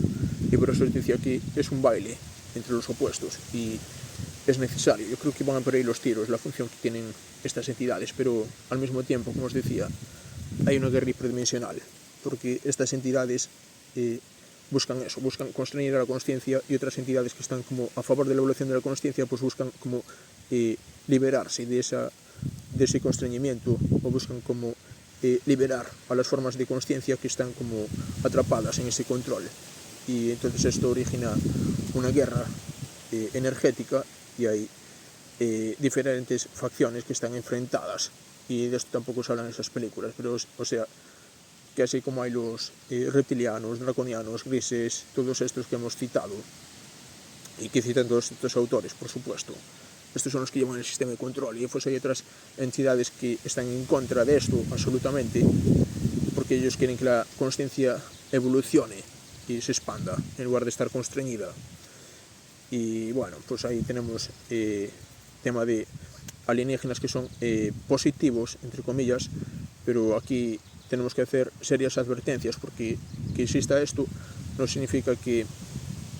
y por eso os decía que es un baile entre los opuestos, y es necesario. Yo creo que van por ahí los tiros, la función que tienen estas entidades, pero al mismo tiempo, como os decía, hay una guerra hiperdimensional, porque estas entidades buscan eso, buscan constreñir a la consciencia, y otras entidades que están como a favor de la evolución de la consciencia pues buscan como liberarse de ese constreñimiento, o buscan como liberar a las formas de consciencia que están como atrapadas en ese control, y entonces esto origina una guerra energética, y hay diferentes facciones que están enfrentadas, y de esto tampoco se hablan en esas películas, pero o sea, que así como hay los reptilianos, draconianos, grises, todos estos que hemos citado, y que citan todos estos autores, por supuesto, estos son los que llevan el sistema de control, y después hay otras entidades que están en contra de esto absolutamente, porque ellos quieren que la consciencia evolucione y se expanda en lugar de estar constreñida. Y bueno, pues ahí tenemos tema de alienígenas que son positivos, entre comillas, pero aquí tenemos que hacer serias advertencias, porque que exista esto no significa que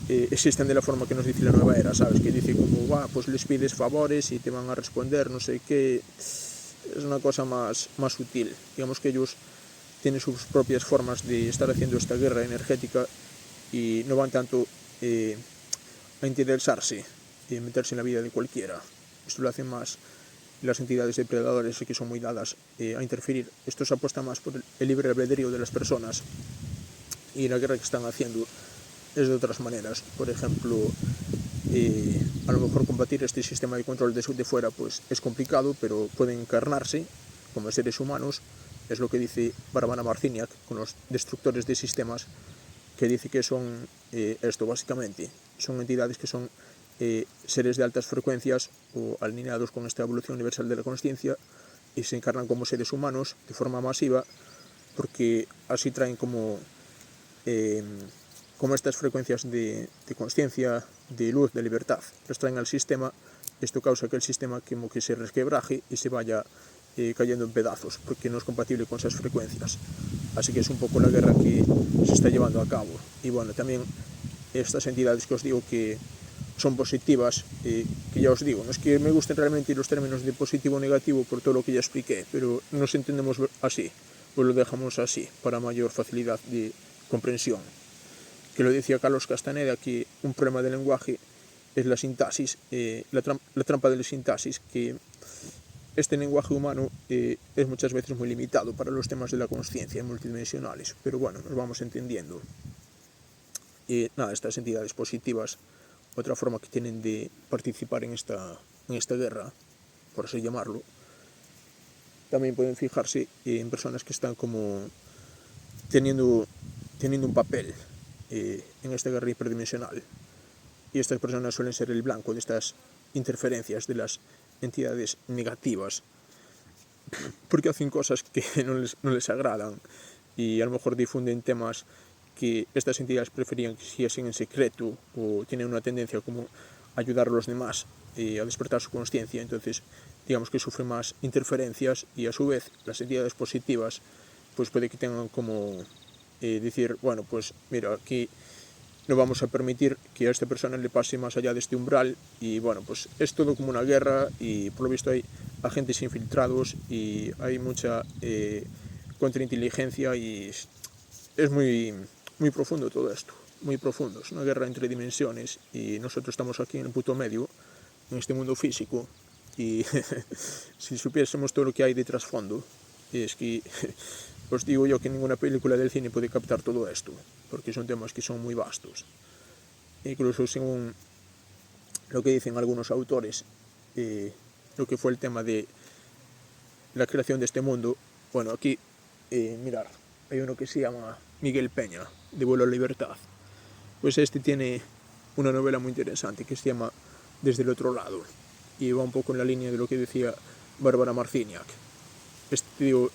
existen de la forma que nos dice la nueva era, ¿sabes? Que dice como, pues les pides favores y te van a responder, no sé qué. Es una cosa más sutil. Digamos que ellos tienen sus propias formas de estar haciendo esta guerra energética, y no van tanto a interesarse y meterse en la vida de cualquiera. Esto lo hacen más las entidades depredadores, que son muy dadas a interferir. Esto se apuesta más por el libre albedrío de las personas, y la guerra que están haciendo es de otras maneras. Por ejemplo, a lo mejor combatir este sistema de control de fuera pues es complicado, pero pueden encarnarse como seres humanos es lo que dice Barbara Marciniak con los destructores de sistemas, que dice que son esto básicamente, son entidades que son seres de altas frecuencias o alineados con esta evolución universal de la consciencia y se encarnan como seres humanos de forma masiva, porque así traen como estas frecuencias de consciencia, de luz, de libertad, las traen al sistema. Esto causa que el sistema como que se resquebraje y se vaya cayendo en pedazos, porque no es compatible con esas frecuencias. Así que es un poco la guerra que se está llevando a cabo. Y bueno, también estas entidades que os digo que son positivas, que ya os digo, no es que me gusten realmente los términos de positivo o negativo por todo lo que ya expliqué, pero nos entendemos así, pues lo dejamos así, para mayor facilidad de comprensión. Que lo decía Carlos Castaneda, que un problema del lenguaje es la sintaxis, la trampa de la sintaxis, que este lenguaje humano es muchas veces muy limitado para los temas de la consciencia multidimensionales, pero bueno, nos vamos entendiendo. Y nada, estas entidades positivas, otra forma que tienen de participar en esta guerra, por así llamarlo, también pueden fijarse en personas que están como teniendo un papel en esta guerra hiperdimensional. Y estas personas suelen ser el blanco de estas interferencias de las entidades negativas, porque hacen cosas que no les agradan y a lo mejor difunden temas que estas entidades preferían que siguiesen en secreto, o tienen una tendencia como a ayudar a los demás a despertar su consciencia. Entonces digamos que sufren más interferencias, y a su vez las entidades positivas pues puede que tengan como decir, bueno, pues mira, aquí no vamos a permitir que a esta persona le pase más allá de este umbral, y bueno, pues es todo como una guerra, y por lo visto hay agentes infiltrados y hay mucha contrainteligencia, y es muy profundo todo esto, muy profundo. Es una guerra entre dimensiones y nosotros estamos aquí en el puto medio, en este mundo físico, y si supiésemos todo lo que hay de trasfondo, es que os digo yo que ninguna película del cine puede captar todo esto, porque son temas que son muy vastos. Incluso según lo que dicen algunos autores, lo que fue el tema de la creación de este mundo, bueno, aquí, mirad, hay uno que se llama Miguel Peña, de Vuelo a la Libertad. Pues este tiene una novela muy interesante que se llama Desde el otro lado, y va un poco en la línea de lo que decía Barbara Marciniak. Este tío,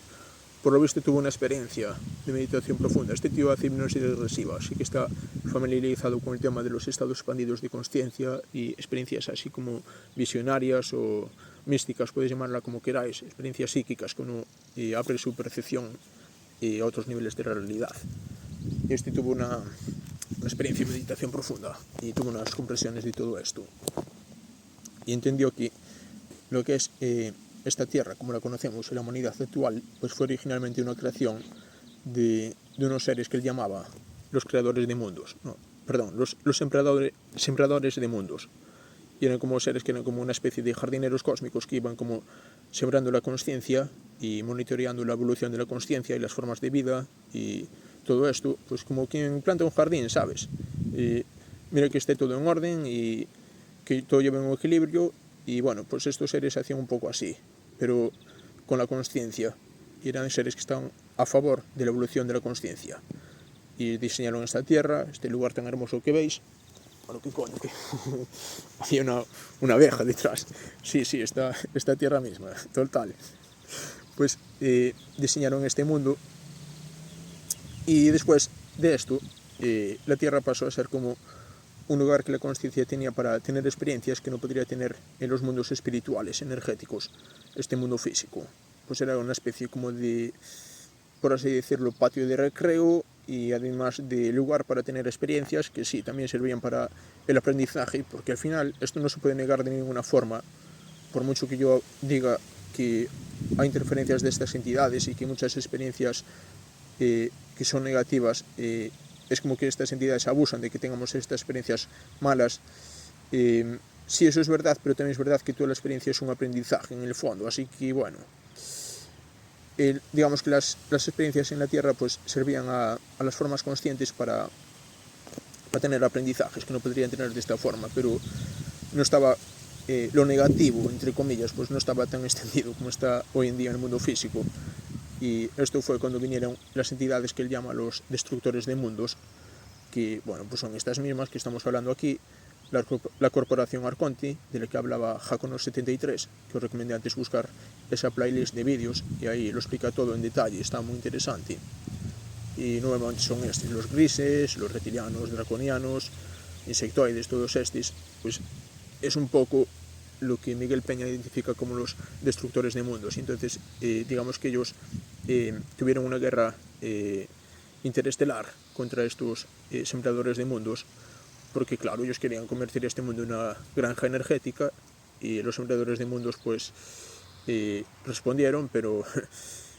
por lo visto, tuvo una experiencia de meditación profunda. Este tío hace hipnosis regresiva, así que está familiarizado con el tema de los estados expandidos de consciencia y experiencias así como visionarias o místicas, podéis llamarla como queráis, experiencias psíquicas que uno abre su percepción a otros niveles de la realidad. Este tuvo una experiencia de meditación profunda y tuvo unas compresiones de todo esto, y entendió que lo que es esta Tierra, como la conocemos, la humanidad actual, pues fue originalmente una creación de unos seres que él llamaba los creadores de mundos, los sembradores de mundos. Y eran como seres que eran como una especie de jardineros cósmicos que iban como sembrando la consciencia y monitoreando la evolución de la consciencia y las formas de vida y todo esto, pues como quien planta un jardín, ¿sabes? Mira que esté todo en orden y que todo lleve un equilibrio, y bueno, pues estos seres hacían un poco así, pero con la consciencia, y eran seres que estaban a favor de la evolución de la consciencia, y diseñaron esta Tierra, este lugar tan hermoso que veis. Bueno, ¿qué coño? Que había una abeja detrás. Sí, esta Tierra misma, total. Pues diseñaron este mundo, y después de esto, la Tierra pasó a ser como un lugar que la consciencia tenía para tener experiencias que no podría tener en los mundos espirituales, energéticos, este mundo físico. Pues era una especie como de, por así decirlo, patio de recreo, y además de lugar para tener experiencias que sí, también servían para el aprendizaje, porque al final esto no se puede negar de ninguna forma, por mucho que yo diga que hay interferencias de estas entidades y que muchas experiencias que son negativas, es como que estas entidades abusan de que tengamos estas experiencias malas. Sí, eso es verdad, pero también es verdad que toda la experiencia es un aprendizaje en el fondo, así que bueno, digamos que las experiencias en la Tierra pues servían a las formas conscientes para tener aprendizajes que no podrían tener de esta forma, pero no estaba lo negativo, entre comillas, pues no estaba tan extendido como está hoy en día en el mundo físico. Y esto fue cuando vinieron las entidades que él llama los destructores de mundos, que bueno, pues son estas mismas que estamos hablando aquí, la corporación Arconti, de la que hablaba Jaconos73, que os recomendé antes buscar esa playlist de vídeos, y ahí lo explica todo en detalle, está muy interesante. Y nuevamente son estos, los grises, los reptilianos, draconianos, insectoides, todos estos, pues es un poco lo que Miguel Peña identifica como los destructores de mundos. Entonces, digamos que ellos tuvieron una guerra interestelar contra estos sembradores de mundos, porque claro, ellos querían convertir este mundo en una granja energética, y los sembradores de mundos pues respondieron, pero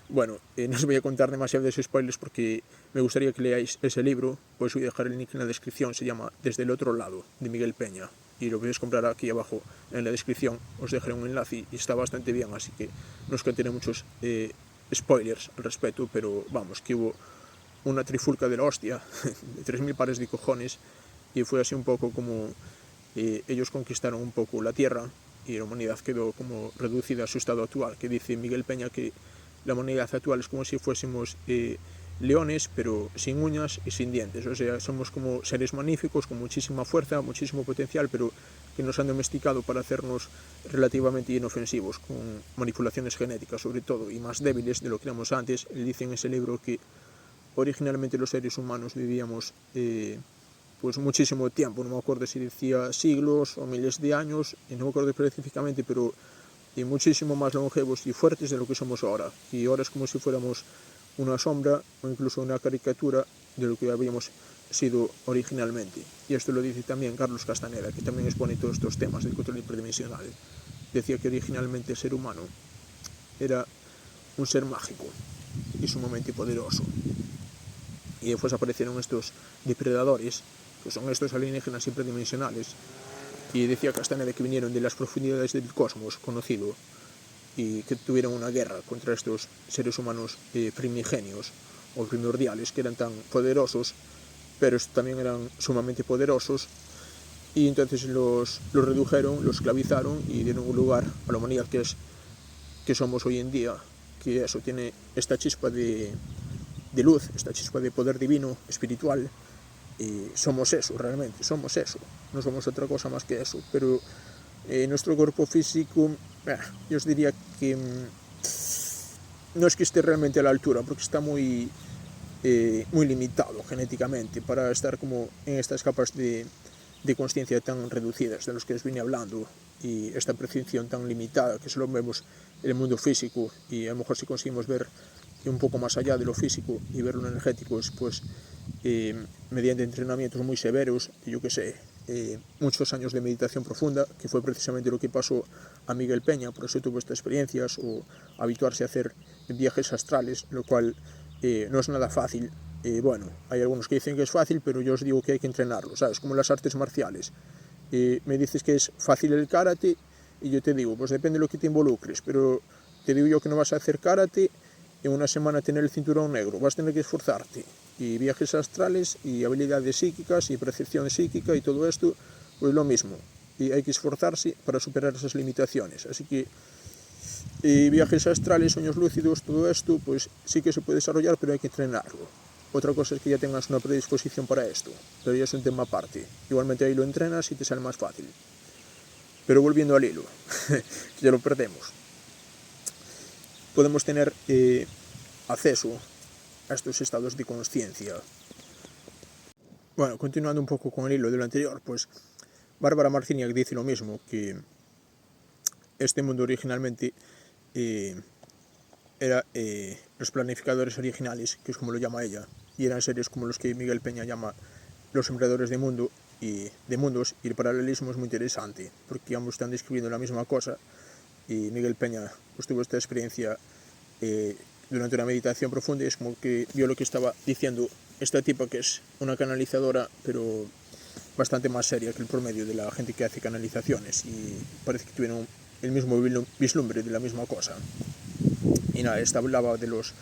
bueno, no os voy a contar demasiados spoilers porque me gustaría que leáis ese libro. Os voy a dejar el link en la descripción, se llama Desde el otro lado, de Miguel Peña, y lo podéis comprar aquí abajo en la descripción, os dejaré un enlace y está bastante bien, así que no os contiene muchos spoilers al respecto, pero vamos, que hubo una trifulca de la hostia, de 3000 pares de cojones, y fue así un poco como ellos conquistaron un poco la Tierra y la humanidad quedó como reducida a su estado actual, que dice Miguel Peña que la humanidad actual es como si fuésemos leones, pero sin uñas y sin dientes. O sea, somos como seres magníficos, con muchísima fuerza, muchísimo potencial, pero que nos han domesticado para hacernos relativamente inofensivos, con manipulaciones genéticas sobre todo, y más débiles de lo que éramos antes. Él dice en ese libro que originalmente los seres humanos vivíamos pues muchísimo tiempo, no me acuerdo si decía siglos o miles de años, y no me acuerdo específicamente, pero muchísimo más longevos y fuertes de lo que somos ahora. Y ahora es como si fuéramos una sombra o incluso una caricatura de lo que habíamos sido originalmente. Y esto lo dice también Carlos Castaneda, que también expone todos estos temas del control hiperdimensional. Decía que originalmente el ser humano era un ser mágico y sumamente poderoso. Y después aparecieron estos depredadores, que son estos alienígenas hiperdimensionales, y decía Castaneda que vinieron de las profundidades del cosmos conocido y que tuvieron una guerra contra estos seres humanos primigenios o primordiales, que eran tan poderosos, pero también eran sumamente poderosos, y entonces los redujeron, los esclavizaron y dieron un lugar a la humanidad que somos hoy en día, que eso tiene esta chispa de luz, esta chispa de poder divino, espiritual. Y somos eso, realmente, somos eso, no somos otra cosa más que eso, pero nuestro cuerpo físico, yo os diría que no es que esté realmente a la altura, porque está muy limitado genéticamente para estar como en estas capas de consciencia tan reducidas de los que os vine hablando, y esta percepción tan limitada que solo vemos en el mundo físico, y a lo mejor si conseguimos ver un poco más allá de lo físico y ver lo energético, pues mediante entrenamientos muy severos, yo que sé, muchos años de meditación profunda, que fue precisamente lo que pasó a Miguel Peña, por eso tuvo estas experiencias, o habituarse a hacer viajes astrales, lo cual no es nada fácil. Bueno, hay algunos que dicen que es fácil, pero yo os digo que hay que entrenarlo, ¿sabes? Como las artes marciales. Me dices que es fácil el karate, y yo te digo, pues depende de lo que te involucres, pero te digo yo que no vas a hacer karate en una semana tener el cinturón negro, vas a tener que esforzarte. Y viajes astrales y habilidades psíquicas y percepción psíquica y todo esto, pues lo mismo, y hay que esforzarse para superar esas limitaciones. Así que viajes astrales, sueños lúcidos, todo esto pues sí que se puede desarrollar, pero hay que entrenarlo. Otra cosa es que ya tengas una predisposición para esto, pero ya es un tema aparte. Igualmente ahí lo entrenas y te sale más fácil. Pero volviendo al hilo, ya lo perdemos. Podemos tener acceso a estos estados de consciencia. Bueno, continuando un poco con el hilo de lo anterior, pues Bárbara Marciniak dice lo mismo, que este mundo originalmente era los planificadores originales, que es como lo llama ella, y eran seres como los que Miguel Peña llama los sembradores de mundo y de mundos, y el paralelismo es muy interesante, porque ambos están describiendo la misma cosa, y Miguel Peña pues tuvo esta experiencia durante una meditación profunda, y es como que vio lo que estaba diciendo esta tipa, que es una canalizadora, pero bastante más seria que el promedio de la gente que hace canalizaciones, y parece que tuvieron el mismo vislumbre de la misma cosa. Y nada, esta hablaba de los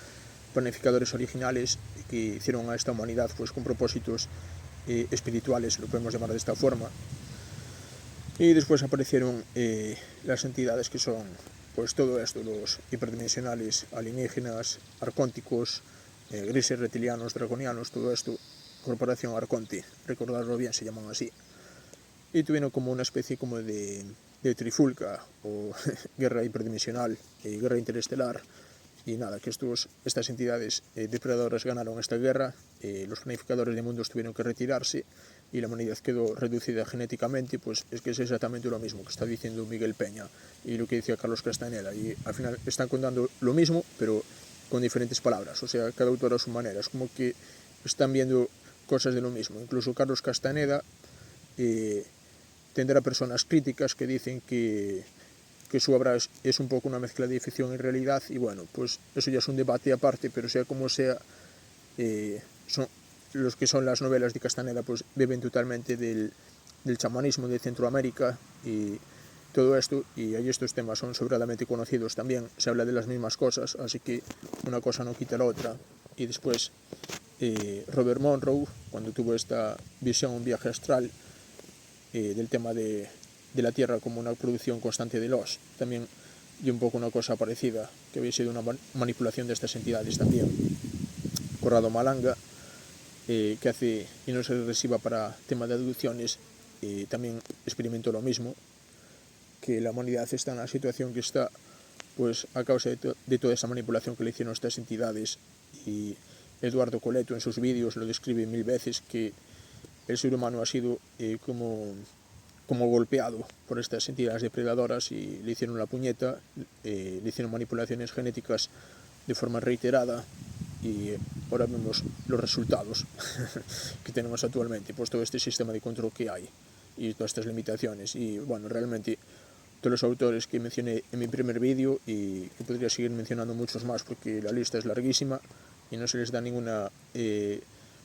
planificadores originales que hicieron a esta humanidad pues con propósitos espirituales, lo podemos llamar de esta forma. Y después aparecieron las entidades que son pues todo esto, los hiperdimensionales, alienígenas, arcónticos, grises reptilianos, draconianos, todo esto, Corporación Arconte, recordarlo bien, se llaman así. Y tuvieron como una especie como de trifulca o guerra hiperdimensional y guerra interestelar. Y nada, que estas entidades depredadoras ganaron esta guerra, los planificadores de mundos tuvieron que retirarse y la humanidad quedó reducida genéticamente. Pues es que es exactamente lo mismo que está diciendo Miguel Peña y lo que decía Carlos Castaneda, y al final están contando lo mismo pero con diferentes palabras, o sea, cada autor a su manera, es como que están viendo cosas de lo mismo. Incluso Carlos Castaneda tendrá personas críticas que dicen que su obra es un poco una mezcla de ficción y realidad, y bueno, pues eso ya es un debate aparte, pero sea como sea, los que son las novelas de Castaneda pues beben totalmente del chamanismo de Centroamérica y todo esto, y ahí estos temas son sobradamente conocidos también, se habla de las mismas cosas, así que una cosa no quita la otra. Y después Robert Monroe, cuando tuvo esta visión, un viaje astral, del tema de la Tierra como una producción constante de Lost, también dio un poco una cosa parecida, que había sido una manipulación de estas entidades también. Corrado Malanga, que hace hipnosis regresiva para tema de abducciones, también experimentó lo mismo, que la humanidad está en la situación que está pues a causa de toda esa manipulación que le hicieron estas entidades. Y Eduardo Coleto en sus vídeos lo describe 1000 veces, que el ser humano ha sido como golpeado por estas entidades depredadoras y le hicieron la puñeta, le hicieron manipulaciones genéticas de forma reiterada, y ahora vemos los resultados que tenemos actualmente, pues todo este sistema de control que hay y todas estas limitaciones. Y bueno, realmente todos los autores que mencioné en mi primer vídeo, y que podría seguir mencionando muchos más porque la lista es larguísima y no se les da ninguna,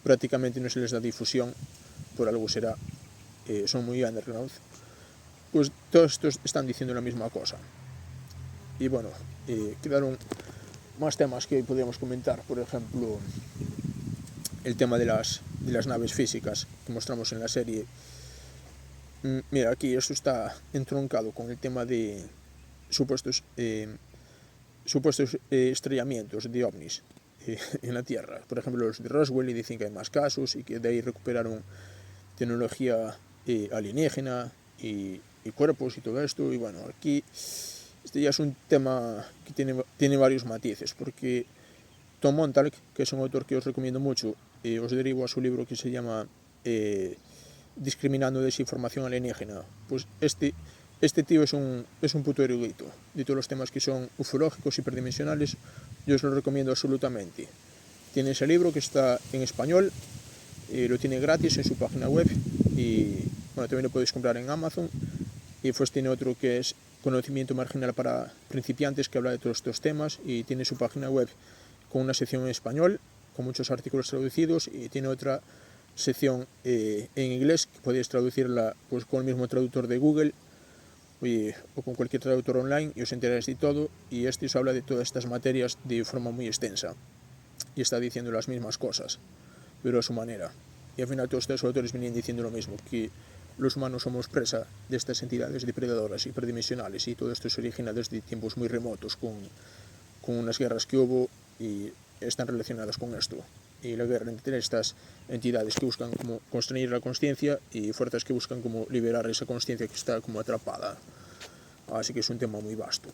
prácticamente no se les da difusión, por algo será, son muy underground, pues todos estos están diciendo la misma cosa. Y bueno, quedaron más temas que podríamos comentar, por ejemplo el tema de las naves físicas que mostramos en la serie. Mira, aquí esto está entroncado con el tema de supuestos estrellamientos de ovnis en la Tierra. Por ejemplo, los de Roswell, y dicen que hay más casos y que de ahí recuperaron tecnología alienígena y cuerpos y todo esto. Y bueno, aquí este ya es un tema que tiene varios matices, porque Tom Montalk, que es un autor que os recomiendo mucho, os derivo a su libro que se llama Discriminando desinformación alienígena. Pues este tío es un puto erudito de todos los temas que son ufológicos, hiperdimensionales. Yo os lo recomiendo absolutamente. Tiene ese libro que está en español, lo tiene gratis en su página web, y bueno, también lo podéis comprar en Amazon. Y pues tiene otro que es Conocimiento Marginal para Principiantes, que habla de todos estos temas, y tiene su página web con una sección en español con muchos artículos traducidos, y tiene otra sección en inglés que podéis traducirla pues con el mismo traductor de Google o con cualquier traductor online, y os enteráis de todo. Y este os habla de todas estas materias de forma muy extensa y está diciendo las mismas cosas, pero a su manera. Y al final todos estos autores venían diciendo lo mismo, que los humanos somos presa de estas entidades depredadoras hiperdimensionales, y todo esto se origina desde tiempos muy remotos con unas guerras que hubo y están relacionadas con esto. Y la guerra entre estas entidades que buscan como constreñir la consciencia y fuerzas que buscan como liberar esa consciencia que está como atrapada. Así que es un tema muy vasto.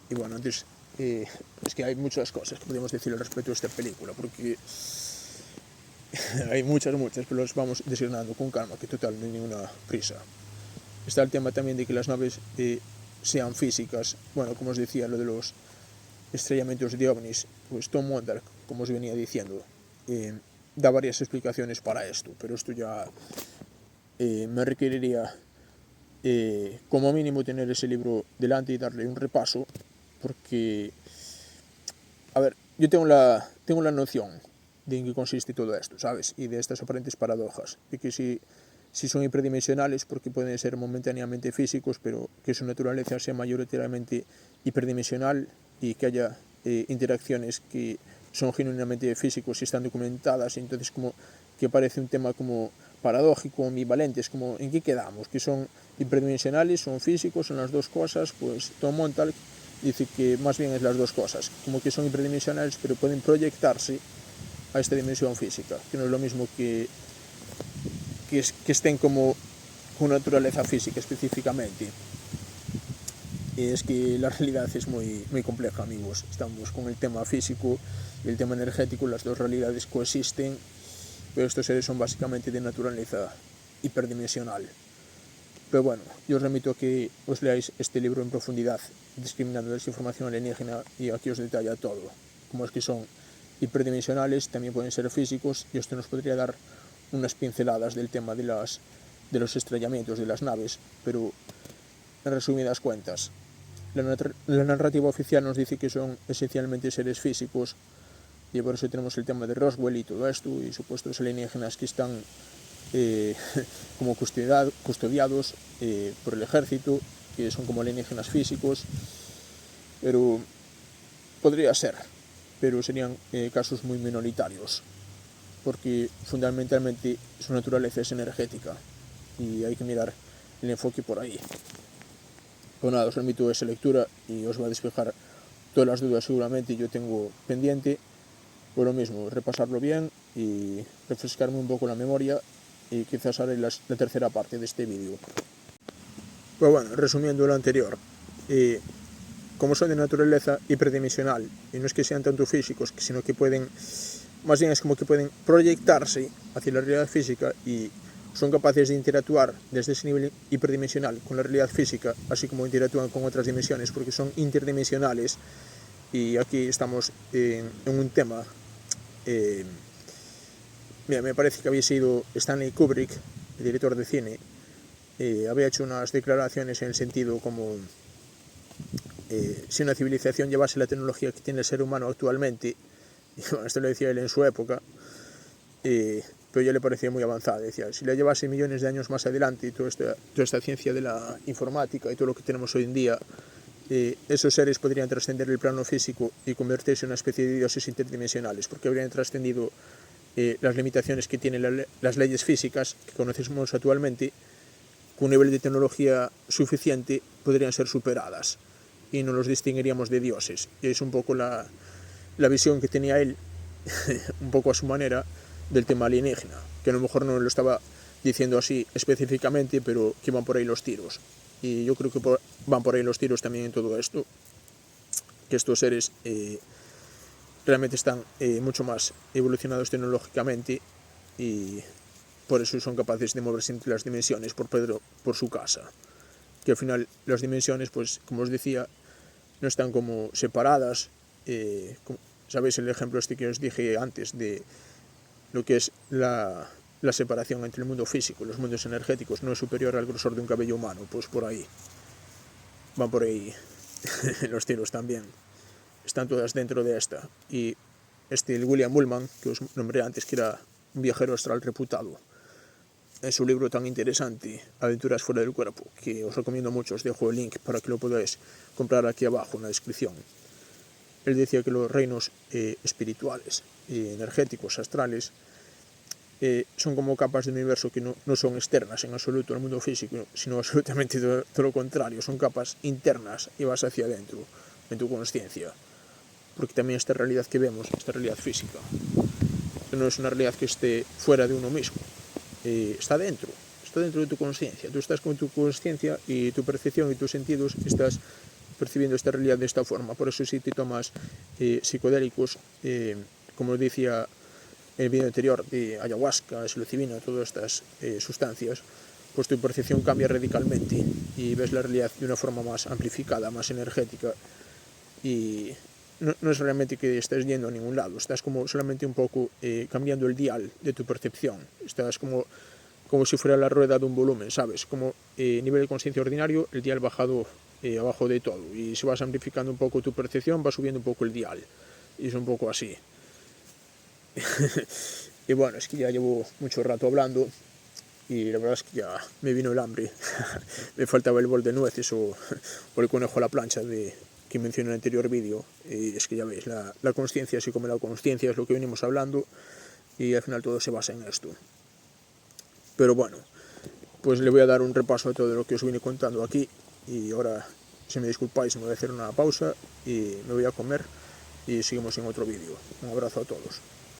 Y bueno, antes es que hay muchas cosas que podemos decir al respecto de esta película, porque hay muchas, pero las vamos desgranando con calma, que total no hay ninguna prisa. Está el tema también de que las naves sean físicas. Bueno, como os decía, lo de los estrellamientos de ovnis, pues Tom Montalk, como os venía diciendo, da varias explicaciones para esto, pero esto ya me requeriría como mínimo tener ese libro delante y darle un repaso, porque, a ver, yo tengo la noción de en qué consiste todo esto, ¿sabes? Y de estas aparentes paradojas, de que si son hiperdimensionales, porque pueden ser momentáneamente físicos, pero que su naturaleza sea mayoritariamente hiperdimensional, y que haya interacciones que son genuinamente físicos y están documentadas. Y entonces como que parece un tema como paradójico, ambivalente, es como ¿en qué quedamos? ¿Que son hiperdimensionales, son físicos, son las dos cosas? Pues Tom Montalk dice que más bien es las dos cosas, como que son hiperdimensionales pero pueden proyectarse a esta dimensión física, que no es lo mismo que estén como con naturaleza física específicamente. Y es que la realidad es muy compleja, amigos. Estamos con el tema físico y el tema energético, las dos realidades coexisten, pero estos seres son básicamente de naturaleza hiperdimensional. Pero bueno, yo os remito a que os leáis este libro en profundidad, discriminando desinformación alienígena, y aquí os detalla todo. Como es que son hiperdimensionales, también pueden ser físicos, y esto nos podría dar unas pinceladas del tema de los estrellamientos de las naves, pero en resumidas cuentas, la narrativa oficial nos dice que son esencialmente seres físicos, y por eso tenemos el tema de Roswell y todo esto, y supuestos alienígenas que están como custodiados por el ejército, que son como alienígenas físicos, pero podría ser, pero serían casos muy minoritarios, porque fundamentalmente su naturaleza es energética y hay que mirar el enfoque por ahí. Pues nada, os remito a esa lectura y os va a despejar todas las dudas seguramente. Yo tengo pendiente, por lo mismo, repasarlo bien y refrescarme un poco la memoria, y quizás haré la tercera parte de este vídeo. Pues bueno, resumiendo lo anterior, como son de naturaleza hiperdimensional, y no es que sean tanto físicos, sino que pueden, más bien es como que pueden proyectarse hacia la realidad física y son capaces de interactuar desde ese nivel hiperdimensional con la realidad física, así como interactúan con otras dimensiones, porque son interdimensionales. Y aquí estamos en un tema, mira, me parece que había sido Stanley Kubrick, el director de cine, había hecho unas declaraciones en el sentido como si una civilización llevase la tecnología que tiene el ser humano actualmente, y bueno, esto lo decía él en su época, pero ya le parecía muy avanzada. Decía, si la llevase millones de años más adelante, y toda esta ciencia de la informática y todo lo que tenemos hoy en día, esos seres podrían trascender el plano físico y convertirse en una especie de dioses interdimensionales, porque habrían trascendido las limitaciones que tienen las leyes físicas que conocemos actualmente. Con un nivel de tecnología suficiente podrían ser superadas y no los distinguiríamos de dioses. Y es un poco la visión que tenía él, un poco a su manera, del tema alienígena, que a lo mejor no lo estaba diciendo así específicamente, pero que van por ahí los tiros. Y yo creo que van por ahí los tiros también en todo esto, que estos seres realmente están mucho más evolucionados tecnológicamente, y por eso son capaces de moverse entre las dimensiones por su casa. Que al final las dimensiones, pues como os decía, no están como separadas. ¿Sabéis el ejemplo este que os dije antes de lo que es la separación entre el mundo físico y los mundos energéticos? No es superior al grosor de un cabello humano. Pues por ahí van por ahí los tiros también. Están todas dentro de esta. Y el William Bullman, que os nombré antes, que era un viajero astral reputado, en su libro tan interesante, Aventuras fuera del cuerpo, que os recomiendo mucho, os dejo el link para que lo podáis comprar aquí abajo en la descripción. Él decía que los reinos espirituales, energéticos, astrales, son como capas del universo que no son externas en absoluto al mundo físico, sino absolutamente todo lo contrario, son capas internas y vas hacia adentro, en tu consciencia. Porque también esta realidad que vemos, esta realidad física, no es una realidad que esté fuera de uno mismo, está dentro de tu consciencia. Tú estás con tu consciencia y tu percepción y tus sentidos, estás percibiendo esta realidad de esta forma. Por eso si te tomas psicodélicos, como decía en el vídeo anterior, de ayahuasca, psilocibina, todas estas sustancias, pues tu percepción cambia radicalmente y ves la realidad de una forma más amplificada, más energética, y no es realmente que estés yendo a ningún lado, estás como solamente un poco cambiando el dial de tu percepción, estás como si fuera la rueda de un volumen, ¿sabes? Como nivel de conciencia ordinario, el dial bajado abajo de todo, y si vas amplificando un poco tu percepción, va subiendo un poco el dial, y es un poco así. Y bueno, es que ya llevo mucho rato hablando y la verdad es que ya me vino el hambre. Me faltaba el bol de nueces o el conejo a la plancha que mencioné en el anterior vídeo. Y es que ya veis, la consciencia, así como la consciencia, es lo que venimos hablando, y al final todo se basa en esto. Pero bueno, pues le voy a dar un repaso a todo lo que os vine contando aquí, y ahora Si me disculpáis, me voy a hacer una pausa y me voy a comer y seguimos en otro vídeo. Un abrazo a todos.